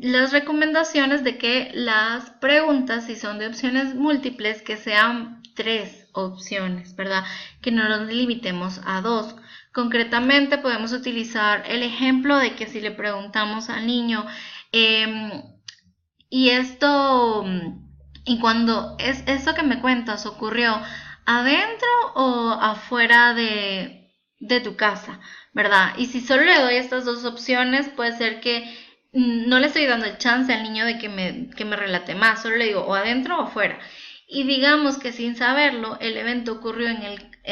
las recomendaciones de que las preguntas, si son de opciones múltiples, que sean 3 opciones, ¿verdad? Que no nos limitemos a 2. Concretamente, podemos utilizar el ejemplo de que si le preguntamos al niño, y cuando eso que me cuentas ocurrió adentro o afuera de tu casa, ¿verdad? Y si solo le doy estas dos opciones, puede ser que no le estoy dando el chance al niño de que me relate más, solo le digo o adentro o afuera. Y digamos que sin saberlo, el evento ocurrió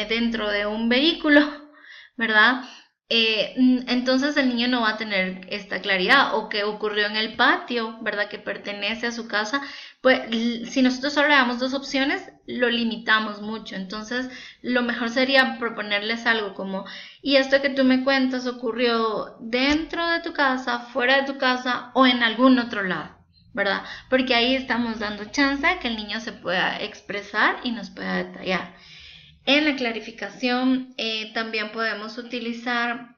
dentro de un vehículo, ¿verdad? Entonces el niño no va a tener esta claridad, o que ocurrió en el patio, ¿verdad? Que pertenece a su casa. Pues si nosotros solo le damos dos opciones, lo limitamos mucho. Entonces lo mejor sería proponerles algo como, y esto que tú me cuentas ocurrió dentro de tu casa, fuera de tu casa o en algún otro lado, ¿verdad? Porque ahí estamos dando chance a que el niño se pueda expresar y nos pueda detallar. En la clarificación también podemos utilizar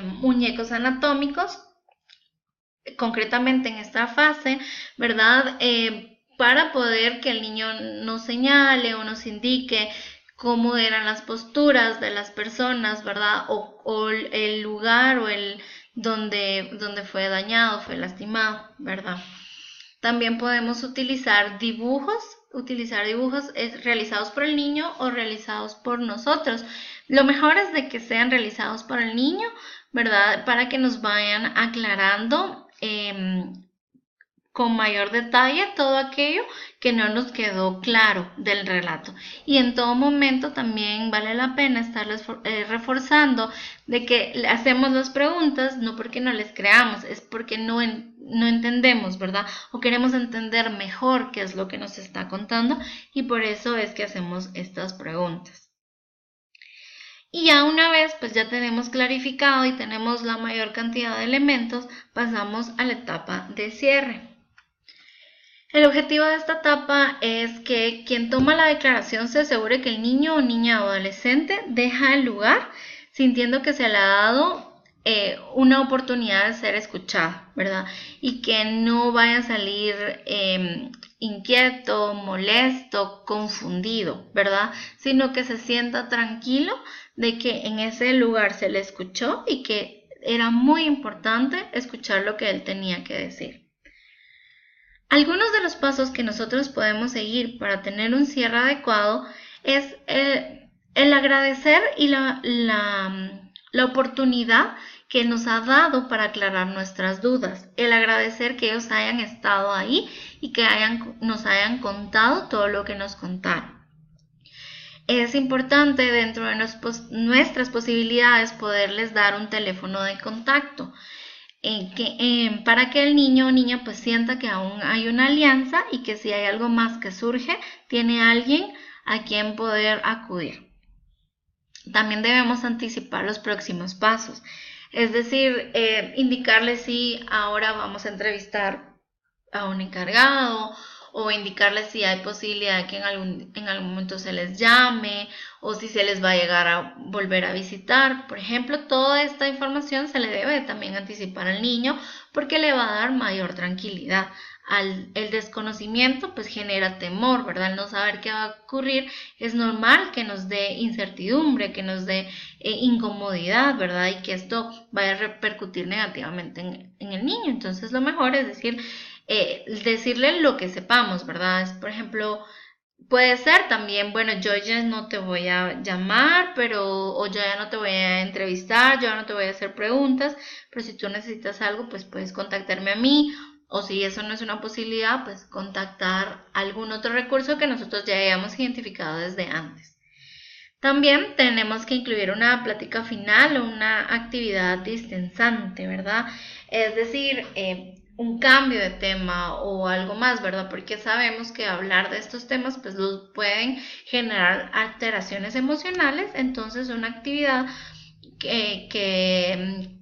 muñecos anatómicos, concretamente en esta fase, ¿verdad? Para poder que el niño nos señale o nos indique cómo eran las posturas de las personas, ¿verdad? O el lugar o donde fue dañado, fue lastimado, ¿verdad? También podemos utilizar dibujos realizados por el niño o realizados por nosotros. Lo mejor es de que sean realizados por el niño, ¿verdad? Para que nos vayan aclarando con mayor detalle todo aquello que no nos quedó claro del relato. Y en todo momento también vale la pena estarles reforzando de que hacemos las preguntas no porque no les creamos, es porque no entendemos, ¿verdad? O queremos entender mejor qué es lo que nos está contando y por eso es que hacemos estas preguntas. Y ya una vez pues ya tenemos clarificado y tenemos la mayor cantidad de elementos, pasamos a la etapa de cierre. El objetivo de esta etapa es que quien toma la declaración se asegure que el niño o niña o adolescente deja el lugar sintiendo que se le ha dado una oportunidad de ser escuchado, ¿verdad? Y que no vaya a salir inquieto, molesto, confundido, ¿verdad? Sino que se sienta tranquilo de que en ese lugar se le escuchó y que era muy importante escuchar lo que él tenía que decir. Algunos de los pasos que nosotros podemos seguir para tener un cierre adecuado es el agradecer y la oportunidad que nos ha dado para aclarar nuestras dudas, el agradecer que ellos hayan estado ahí y que nos hayan contado todo lo que nos contaron. Es importante dentro de nuestras posibilidades poderles dar un teléfono de contacto. Para que el niño o niña pues sienta que aún hay una alianza y que si hay algo más que surge, tiene alguien a quien poder acudir. También debemos anticipar los próximos pasos, es decir, indicarles si ahora vamos a entrevistar a un encargado o indicarles si hay posibilidad de que en algún momento se les llame o si se les va a llegar a volver a visitar. Por ejemplo, toda esta información se le debe también anticipar al niño porque le va a dar mayor tranquilidad. El desconocimiento pues genera temor, ¿verdad? El no saber qué va a ocurrir es normal que nos dé incertidumbre, que nos dé incomodidad, ¿verdad? Y que esto vaya a repercutir negativamente en el niño. Entonces lo mejor es decirle lo que sepamos, ¿verdad? Por ejemplo, puede ser también, bueno, yo ya no te voy a llamar, o yo ya no te voy a entrevistar, yo ya no te voy a hacer preguntas, pero si tú necesitas algo, pues puedes contactarme a mí, o si eso no es una posibilidad, pues contactar algún otro recurso que nosotros ya hayamos identificado desde antes. También tenemos que incluir una plática final o una actividad distensante, ¿verdad? Es decir, un cambio de tema o algo más, ¿verdad? Porque sabemos que hablar de estos temas pues los pueden generar alteraciones emocionales, entonces una actividad que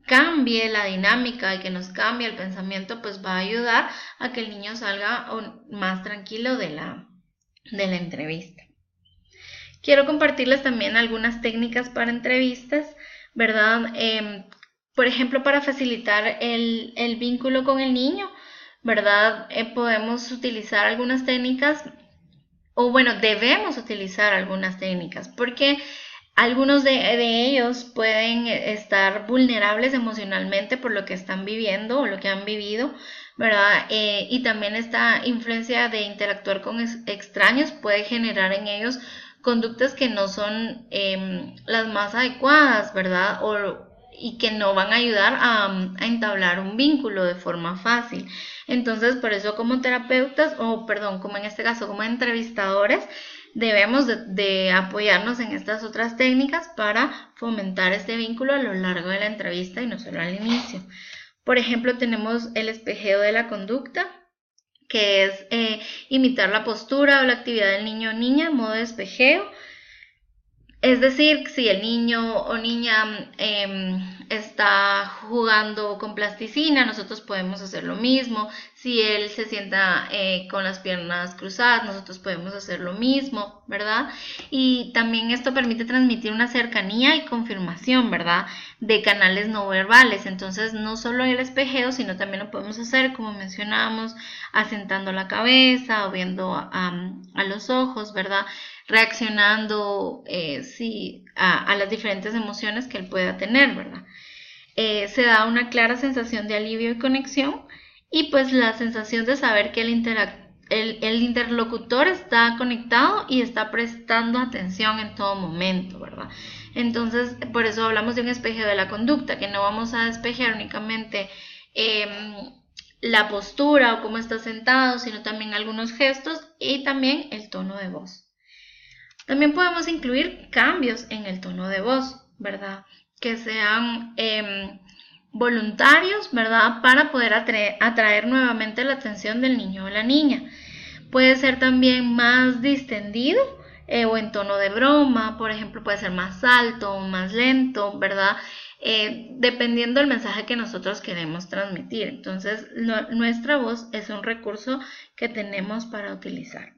cambie la dinámica y que nos cambie el pensamiento pues va a ayudar a que el niño salga más tranquilo de la entrevista. Quiero compartirles también algunas técnicas para entrevistas, ¿verdad? Por ejemplo, para facilitar el vínculo con el niño, ¿verdad? Podemos utilizar algunas técnicas, o bueno, debemos utilizar algunas técnicas, porque algunos de ellos pueden estar vulnerables emocionalmente por lo que están viviendo o lo que han vivido, ¿verdad? Y también esta influencia de interactuar con extraños puede generar en ellos conductas que no son las más adecuadas, ¿verdad? Y que no van a ayudar a entablar un vínculo de forma fácil. Entonces, por eso como terapeutas, como en este caso como entrevistadores, debemos de apoyarnos en estas otras técnicas para fomentar este vínculo a lo largo de la entrevista y no solo al inicio. Por ejemplo, tenemos el espejeo de la conducta, que es imitar la postura o la actividad del niño o niña en modo de espejeo. Es decir, si el niño o niña está jugando con plasticina, nosotros podemos hacer lo mismo. Si él se sienta con las piernas cruzadas, nosotros podemos hacer lo mismo, ¿verdad? Y también esto permite transmitir una cercanía y confirmación, ¿verdad? De canales no verbales. Entonces, no solo el espejeo, sino también lo podemos hacer, como mencionábamos, asentando la cabeza o viendo a los ojos, ¿verdad? Reaccionando a las diferentes emociones que él pueda tener, ¿verdad? Se da una clara sensación de alivio y conexión y pues la sensación de saber que el interlocutor está conectado y está prestando atención en todo momento, ¿verdad? Entonces, por eso hablamos de un espejo de la conducta, que no vamos a despejar únicamente la postura o cómo está sentado, sino también algunos gestos y también el tono de voz. También podemos incluir cambios en el tono de voz, ¿verdad? Que sean voluntarios, ¿verdad? Para poder atraer nuevamente la atención del niño o la niña. Puede ser también más distendido o en tono de broma, por ejemplo, puede ser más alto o más lento, ¿verdad? Dependiendo del mensaje que nosotros queremos transmitir. Entonces, nuestra voz es un recurso que tenemos para utilizar.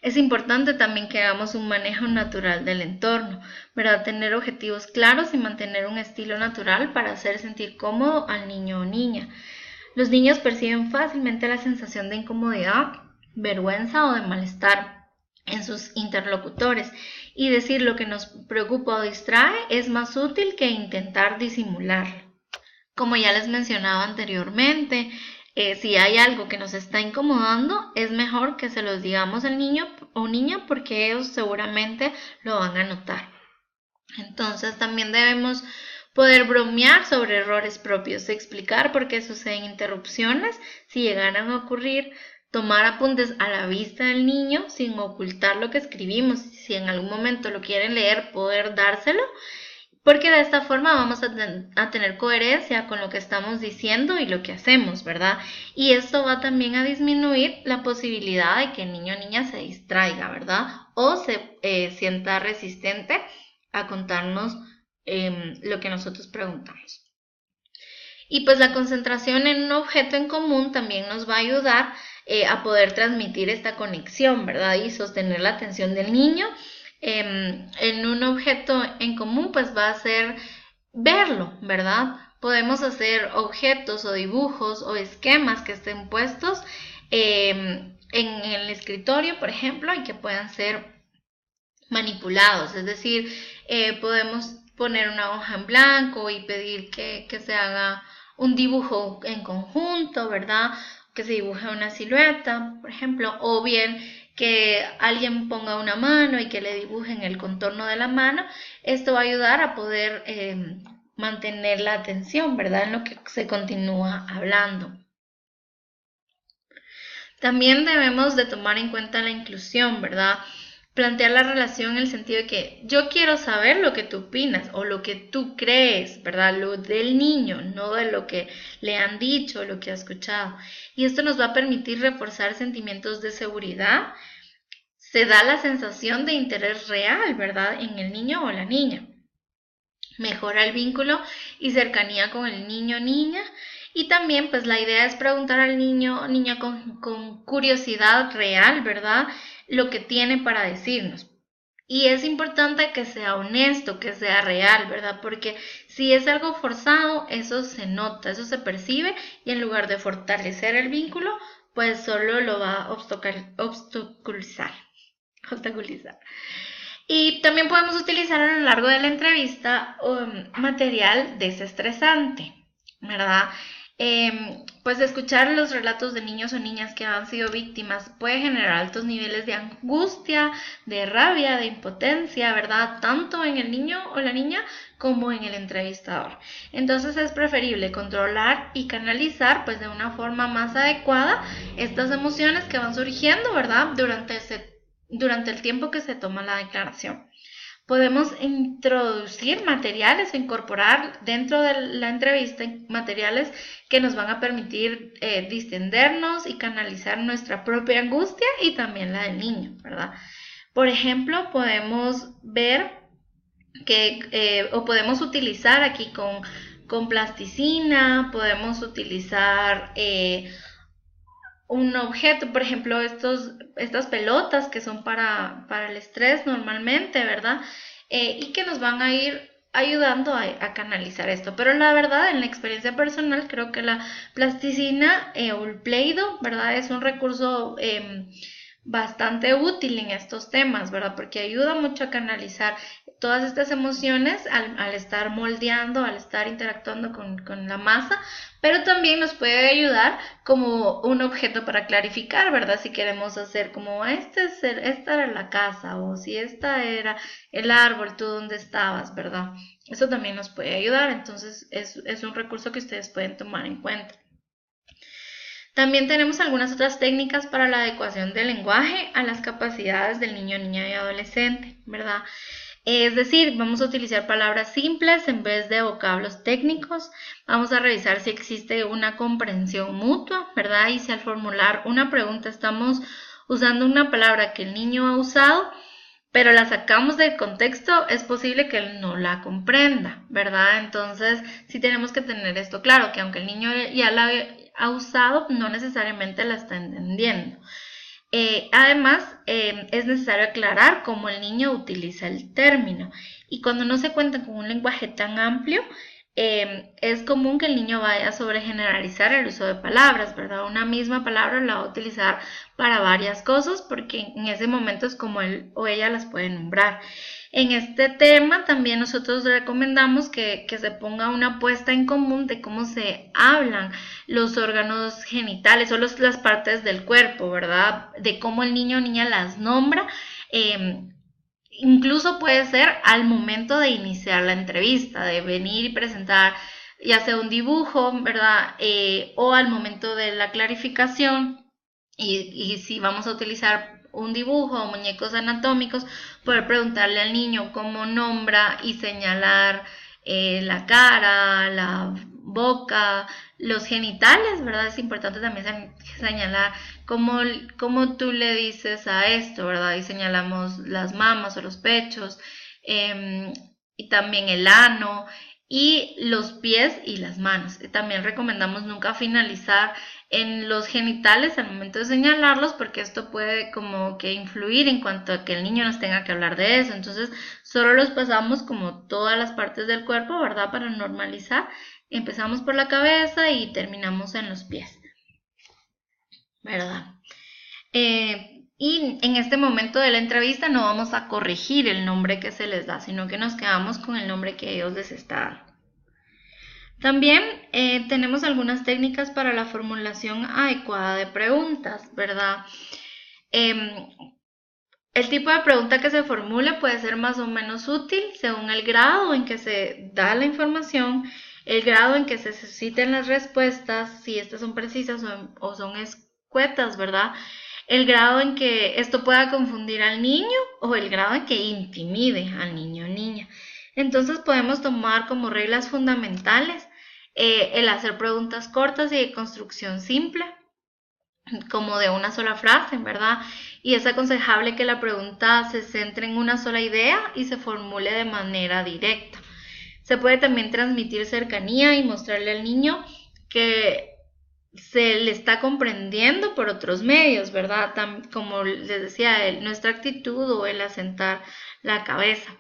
Es importante también que hagamos un manejo natural del entorno, ¿verdad? Tener objetivos claros y mantener un estilo natural para hacer sentir cómodo al niño o niña. Los niños perciben fácilmente la sensación de incomodidad, vergüenza o de malestar en sus interlocutores, y decir lo que nos preocupa o distrae es más útil que intentar disimularlo. Como ya les mencionaba anteriormente, si hay algo que nos está incomodando, es mejor que se los digamos al niño o niña porque ellos seguramente lo van a notar. Entonces también debemos poder bromear sobre errores propios, explicar por qué suceden interrupciones si llegaran a ocurrir, tomar apuntes a la vista del niño sin ocultar lo que escribimos, si en algún momento lo quieren leer, poder dárselo, porque de esta forma vamos a tener coherencia con lo que estamos diciendo y lo que hacemos, ¿verdad? Y esto va también a disminuir la posibilidad de que el niño o niña se distraiga, ¿verdad? O se sienta resistente a contarnos lo que nosotros preguntamos. Y pues la concentración en un objeto en común también nos va a ayudar a poder transmitir esta conexión, ¿verdad? Y sostener la atención del niño en un objeto en común, pues va a ser verlo, ¿verdad? Podemos hacer objetos o dibujos o esquemas que estén puestos en el escritorio, por ejemplo, y que puedan ser manipulados, es decir, podemos poner una hoja en blanco y pedir que se haga un dibujo en conjunto, ¿verdad? Que se dibuje una silueta, por ejemplo, o bien que alguien ponga una mano y que le dibujen el contorno de la mano. Esto va a ayudar a poder mantener la atención, ¿verdad? En lo que se continúa hablando. También debemos de tomar en cuenta la inclusión, ¿verdad? Plantear la relación en el sentido de que yo quiero saber lo que tú opinas o lo que tú crees, ¿verdad? Lo del niño, no de lo que le han dicho o lo que ha escuchado. Y esto nos va a permitir reforzar sentimientos de seguridad. Se da la sensación de interés real, ¿verdad? En el niño o la niña. Mejora el vínculo y cercanía con el niño o niña. Y también, pues la idea es preguntar al niño o niña con curiosidad real, ¿verdad? Lo que tiene para decirnos. Y es importante que sea honesto, que sea real, ¿verdad? Porque si es algo forzado, eso se nota, eso se percibe y en lugar de fortalecer el vínculo, pues solo lo va a obstaculizar. Y también podemos utilizar a lo largo de la entrevista material desestresante, ¿verdad? Pues escuchar los relatos de niños o niñas que han sido víctimas puede generar altos niveles de angustia, de rabia, de impotencia, ¿verdad? Tanto en el niño o la niña como en el entrevistador. Entonces es preferible controlar y canalizar pues de una forma más adecuada estas emociones que van surgiendo, ¿verdad? Durante el tiempo que se toma la declaración. Podemos introducir materiales o incorporar dentro de la entrevista materiales que nos van a permitir distendernos y canalizar nuestra propia angustia y también la del niño, ¿verdad? Por ejemplo, podemos ver o podemos utilizar aquí con plasticina, podemos utilizar un objeto, por ejemplo, estas pelotas que son para el estrés normalmente, ¿verdad? Y que nos van a ir ayudando a canalizar esto. Pero la verdad, en la experiencia personal, creo que la plasticina o el Play-Doh, ¿verdad? Es un recurso bastante útil en estos temas, ¿verdad? Porque ayuda mucho a canalizar todas estas emociones al estar moldeando, al estar interactuando con la masa, pero también nos puede ayudar como un objeto para clarificar, ¿verdad? Si queremos hacer como esta era la casa, o si esta era el árbol, tú dónde estabas, ¿verdad? Eso también nos puede ayudar, entonces es un recurso que ustedes pueden tomar en cuenta. También tenemos algunas otras técnicas para la adecuación del lenguaje a las capacidades del niño, niña y adolescente, ¿verdad? Es decir, vamos a utilizar palabras simples en vez de vocablos técnicos. Vamos a revisar si existe una comprensión mutua, ¿verdad? Y si al formular una pregunta estamos usando una palabra que el niño ha usado, pero la sacamos del contexto, es posible que él no la comprenda, ¿verdad? Entonces, sí tenemos que tener esto claro, que aunque el niño ya la ha usado, no necesariamente la está entendiendo. Además, es necesario aclarar cómo el niño utiliza el término. Y cuando no se cuenta con un lenguaje tan amplio, es común que el niño vaya a sobregeneralizar el uso de palabras, ¿verdad? Una misma palabra la va a utilizar para varias cosas porque en ese momento es como él o ella las puede nombrar. En este tema también nosotros recomendamos que se ponga una puesta en común de cómo se hablan los órganos genitales o las partes del cuerpo, ¿verdad? De cómo el niño o niña las nombra. Incluso puede ser al momento de iniciar la entrevista, de venir y presentar ya sea un dibujo, ¿verdad? O al momento de la clarificación. Y si vamos a utilizar un dibujo o muñecos anatómicos, poder preguntarle al niño cómo nombra y señalar la cara, la boca, los genitales, ¿verdad? Es importante también señalar cómo tú le dices a esto, ¿verdad? Y señalamos las mamas o los pechos, y también el ano y los pies y las manos. También recomendamos nunca finalizar en los genitales al momento de señalarlos porque esto puede como que influir en cuanto a que el niño nos tenga que hablar de eso. Entonces solo los pasamos como todas las partes del cuerpo, ¿verdad? Para normalizar. Empezamos por la cabeza y terminamos en los pies, ¿verdad? Y en este momento de la entrevista no vamos a corregir el nombre que se les da, sino que nos quedamos con el nombre que ellos les está dando. También tenemos algunas técnicas para la formulación adecuada de preguntas, ¿verdad? El tipo de pregunta que se formule puede ser más o menos útil según el grado en que se da la información, el grado en que se necesiten las respuestas, si estas son precisas o son escuetas, ¿verdad? El grado en que esto pueda confundir al niño o el grado en que intimide al niño o niña. Entonces podemos tomar como reglas fundamentales el hacer preguntas cortas y de construcción simple, como de una sola frase, ¿verdad? Y es aconsejable que la pregunta se centre en una sola idea y se formule de manera directa. Se puede también transmitir cercanía y mostrarle al niño que se le está comprendiendo por otros medios, ¿verdad? Como les decía, nuestra actitud o el asentar la cabeza.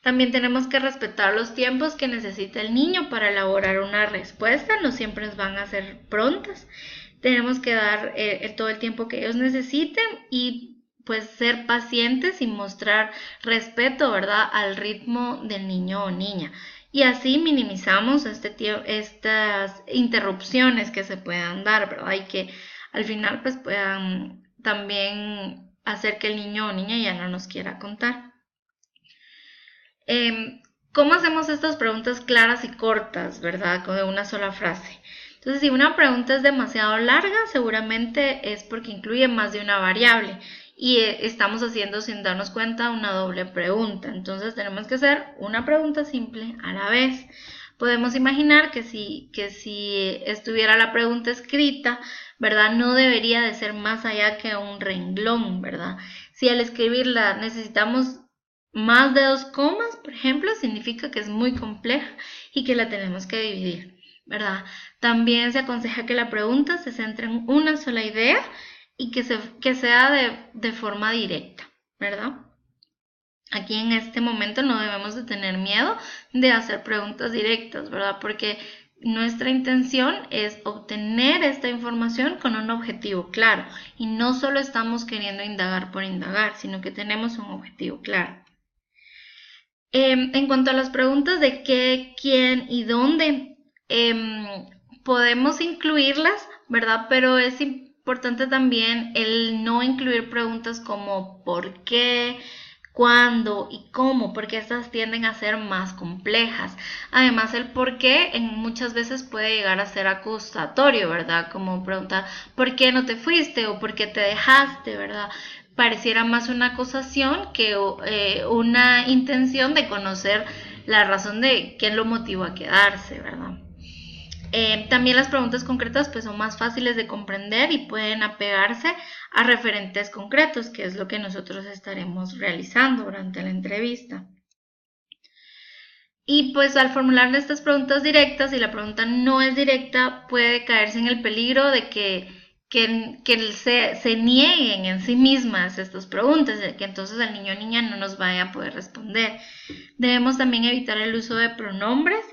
También tenemos que respetar los tiempos que necesita el niño para elaborar una respuesta, no siempre van a ser prontas. Tenemos que dar todo el tiempo que ellos necesiten y pues ser pacientes y mostrar respeto, ¿verdad? Al ritmo del niño o niña. Y así minimizamos estas interrupciones que se puedan dar, ¿verdad? Y que al final pues puedan también hacer que el niño o niña ya no nos quiera contar. ¿Cómo hacemos estas preguntas claras y cortas, verdad? Con una sola frase. Entonces, si una pregunta es demasiado larga, seguramente es porque incluye más de una variable y estamos haciendo sin darnos cuenta una doble pregunta. Entonces, tenemos que hacer una pregunta simple a la vez. Podemos imaginar que si estuviera la pregunta escrita, ¿verdad? No debería de ser más allá que un renglón, ¿verdad? Si al escribirla necesitamos más de 2 comas, por ejemplo, significa que es muy compleja y que la tenemos que dividir, ¿verdad? También se aconseja que la pregunta se centre en una sola idea y que sea de forma directa, ¿verdad? Aquí en este momento no debemos de tener miedo de hacer preguntas directas, ¿verdad? Porque nuestra intención es obtener esta información con un objetivo claro y no solo estamos queriendo indagar por indagar, sino que tenemos un objetivo claro. En cuanto a las preguntas de qué, quién y dónde, podemos incluirlas, ¿verdad? Pero es importante también el no incluir preguntas como ¿por qué?, cuándo y cómo, porque estas tienden a ser más complejas. Además, el por qué muchas veces puede llegar a ser acusatorio, ¿verdad? Como preguntar ¿por qué no te fuiste? O ¿por qué te dejaste? ¿Verdad? Pareciera más una acusación que una intención de conocer la razón de quién lo motivó a quedarse, ¿verdad? También las preguntas concretas pues son más fáciles de comprender y pueden apegarse a referentes concretos, que es lo que nosotros estaremos realizando durante la entrevista. Y pues al formular estas preguntas directas, si la pregunta no es directa, puede caerse en el peligro de que se nieguen en sí mismas estas preguntas, de que entonces el niño o niña no nos vaya a poder responder. Debemos también evitar el uso de pronombres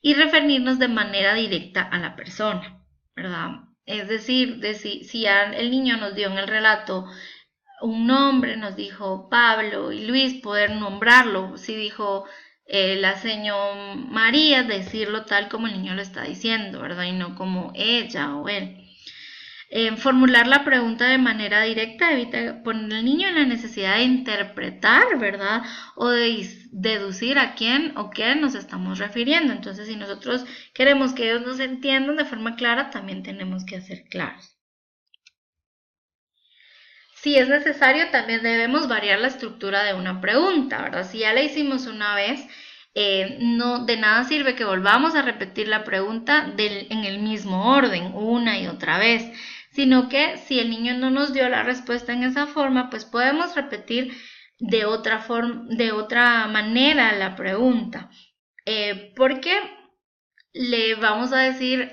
y referirnos de manera directa a la persona, ¿verdad? Es decir, si ya el niño nos dio en el relato un nombre, nos dijo Pablo y Luis, poder nombrarlo. Si dijo la señora María, decirlo tal como el niño lo está diciendo, ¿verdad? Y no como ella o él. Formular la pregunta de manera directa evita poner al niño en la necesidad de interpretar, ¿verdad? O de deducir a quién o qué nos estamos refiriendo. Entonces, si nosotros queremos que ellos nos entiendan de forma clara, también tenemos que ser claros. Si es necesario, también debemos variar la estructura de una pregunta, ¿verdad? Si ya la hicimos una vez, no de nada sirve que volvamos a repetir la pregunta en el mismo orden, una y otra vez, sino que si el niño no nos dio la respuesta en esa forma, pues podemos repetir de otra manera la pregunta. Porque le vamos a decir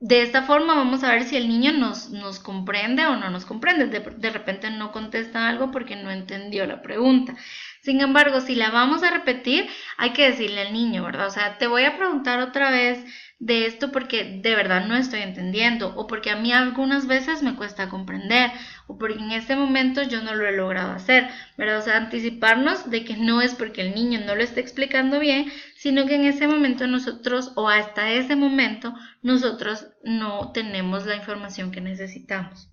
de esta forma vamos a ver si el niño nos comprende o no nos comprende. De repente no contesta algo porque no entendió la pregunta. Sin embargo, si la vamos a repetir, hay que decirle al niño, ¿verdad? O sea, te voy a preguntar otra vez de esto porque de verdad no estoy entendiendo, o porque a mí algunas veces me cuesta comprender, o porque en este momento yo no lo he logrado hacer, ¿verdad? O sea, anticiparnos de que no es porque el niño no lo esté explicando bien, sino que en ese momento nosotros, o hasta ese momento, nosotros no tenemos la información que necesitamos.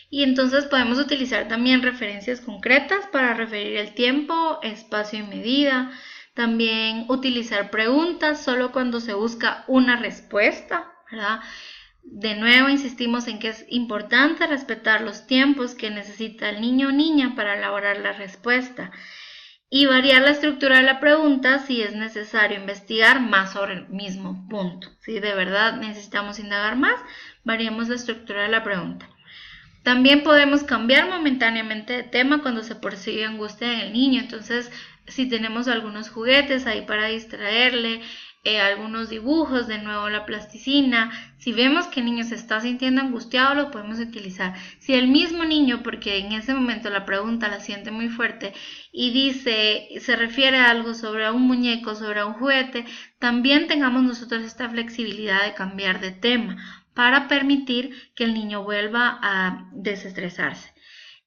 Y entonces podemos utilizar también referencias concretas para referir el tiempo, espacio y medida. También utilizar preguntas solo cuando se busca una respuesta, ¿verdad? De nuevo insistimos en que es importante respetar los tiempos que necesita el niño o niña para elaborar la respuesta y variar la estructura de la pregunta si es necesario investigar más sobre el mismo punto. Si de verdad necesitamos indagar más, variemos la estructura de la pregunta. También podemos cambiar momentáneamente de tema cuando se percibe angustia en el niño. Entonces, si tenemos algunos juguetes ahí para distraerle, algunos dibujos, de nuevo la plasticina, si vemos que el niño se está sintiendo angustiado, lo podemos utilizar. Si el mismo niño, porque en ese momento la pregunta la siente muy fuerte y se refiere a algo sobre un muñeco, sobre un juguete, también tengamos nosotros esta flexibilidad de cambiar de tema para permitir que el niño vuelva a desestresarse.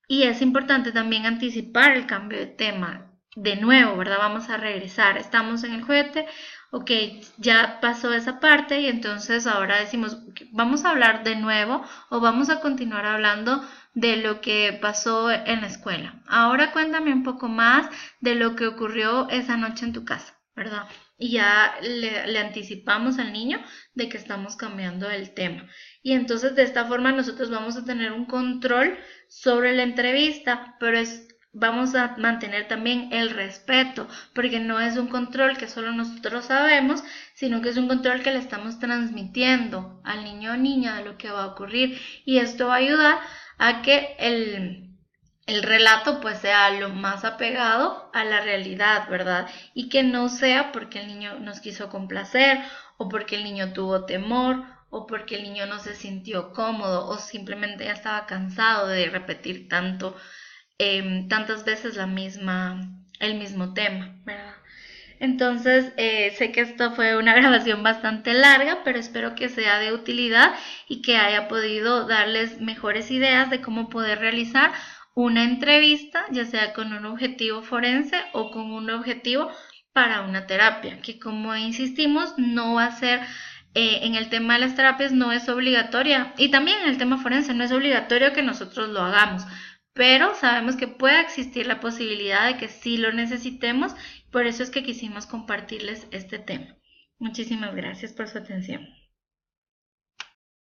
Y es importante también anticipar el cambio de tema. De nuevo, ¿verdad? Vamos a regresar. Estamos en el juguete, ok, ya pasó esa parte y entonces ahora decimos, vamos a hablar de nuevo o vamos a continuar hablando de lo que pasó en la escuela. Ahora cuéntame un poco más de lo que ocurrió esa noche en tu casa, ¿verdad? Y ya le anticipamos al niño de que estamos cambiando el tema. Y entonces de esta forma nosotros vamos a tener un control sobre la entrevista, pero vamos a mantener también el respeto, porque no es un control que solo nosotros sabemos, sino que es un control que le estamos transmitiendo al niño o niña de lo que va a ocurrir. Y esto va a ayudar a que el relato pues sea lo más apegado a la realidad, ¿verdad? Y que no sea porque el niño nos quiso complacer o porque el niño tuvo temor o porque el niño no se sintió cómodo o simplemente ya estaba cansado de repetir tantas veces el mismo tema, ¿verdad? Entonces, sé que esta fue una grabación bastante larga, pero espero que sea de utilidad y que haya podido darles mejores ideas de cómo poder realizar una entrevista, ya sea con un objetivo forense o con un objetivo para una terapia, que como insistimos no va a ser, en el tema de las terapias no es obligatoria, y también en el tema forense no es obligatorio que nosotros lo hagamos, pero sabemos que puede existir la posibilidad de que sí lo necesitemos, por eso es que quisimos compartirles este tema. Muchísimas gracias por su atención.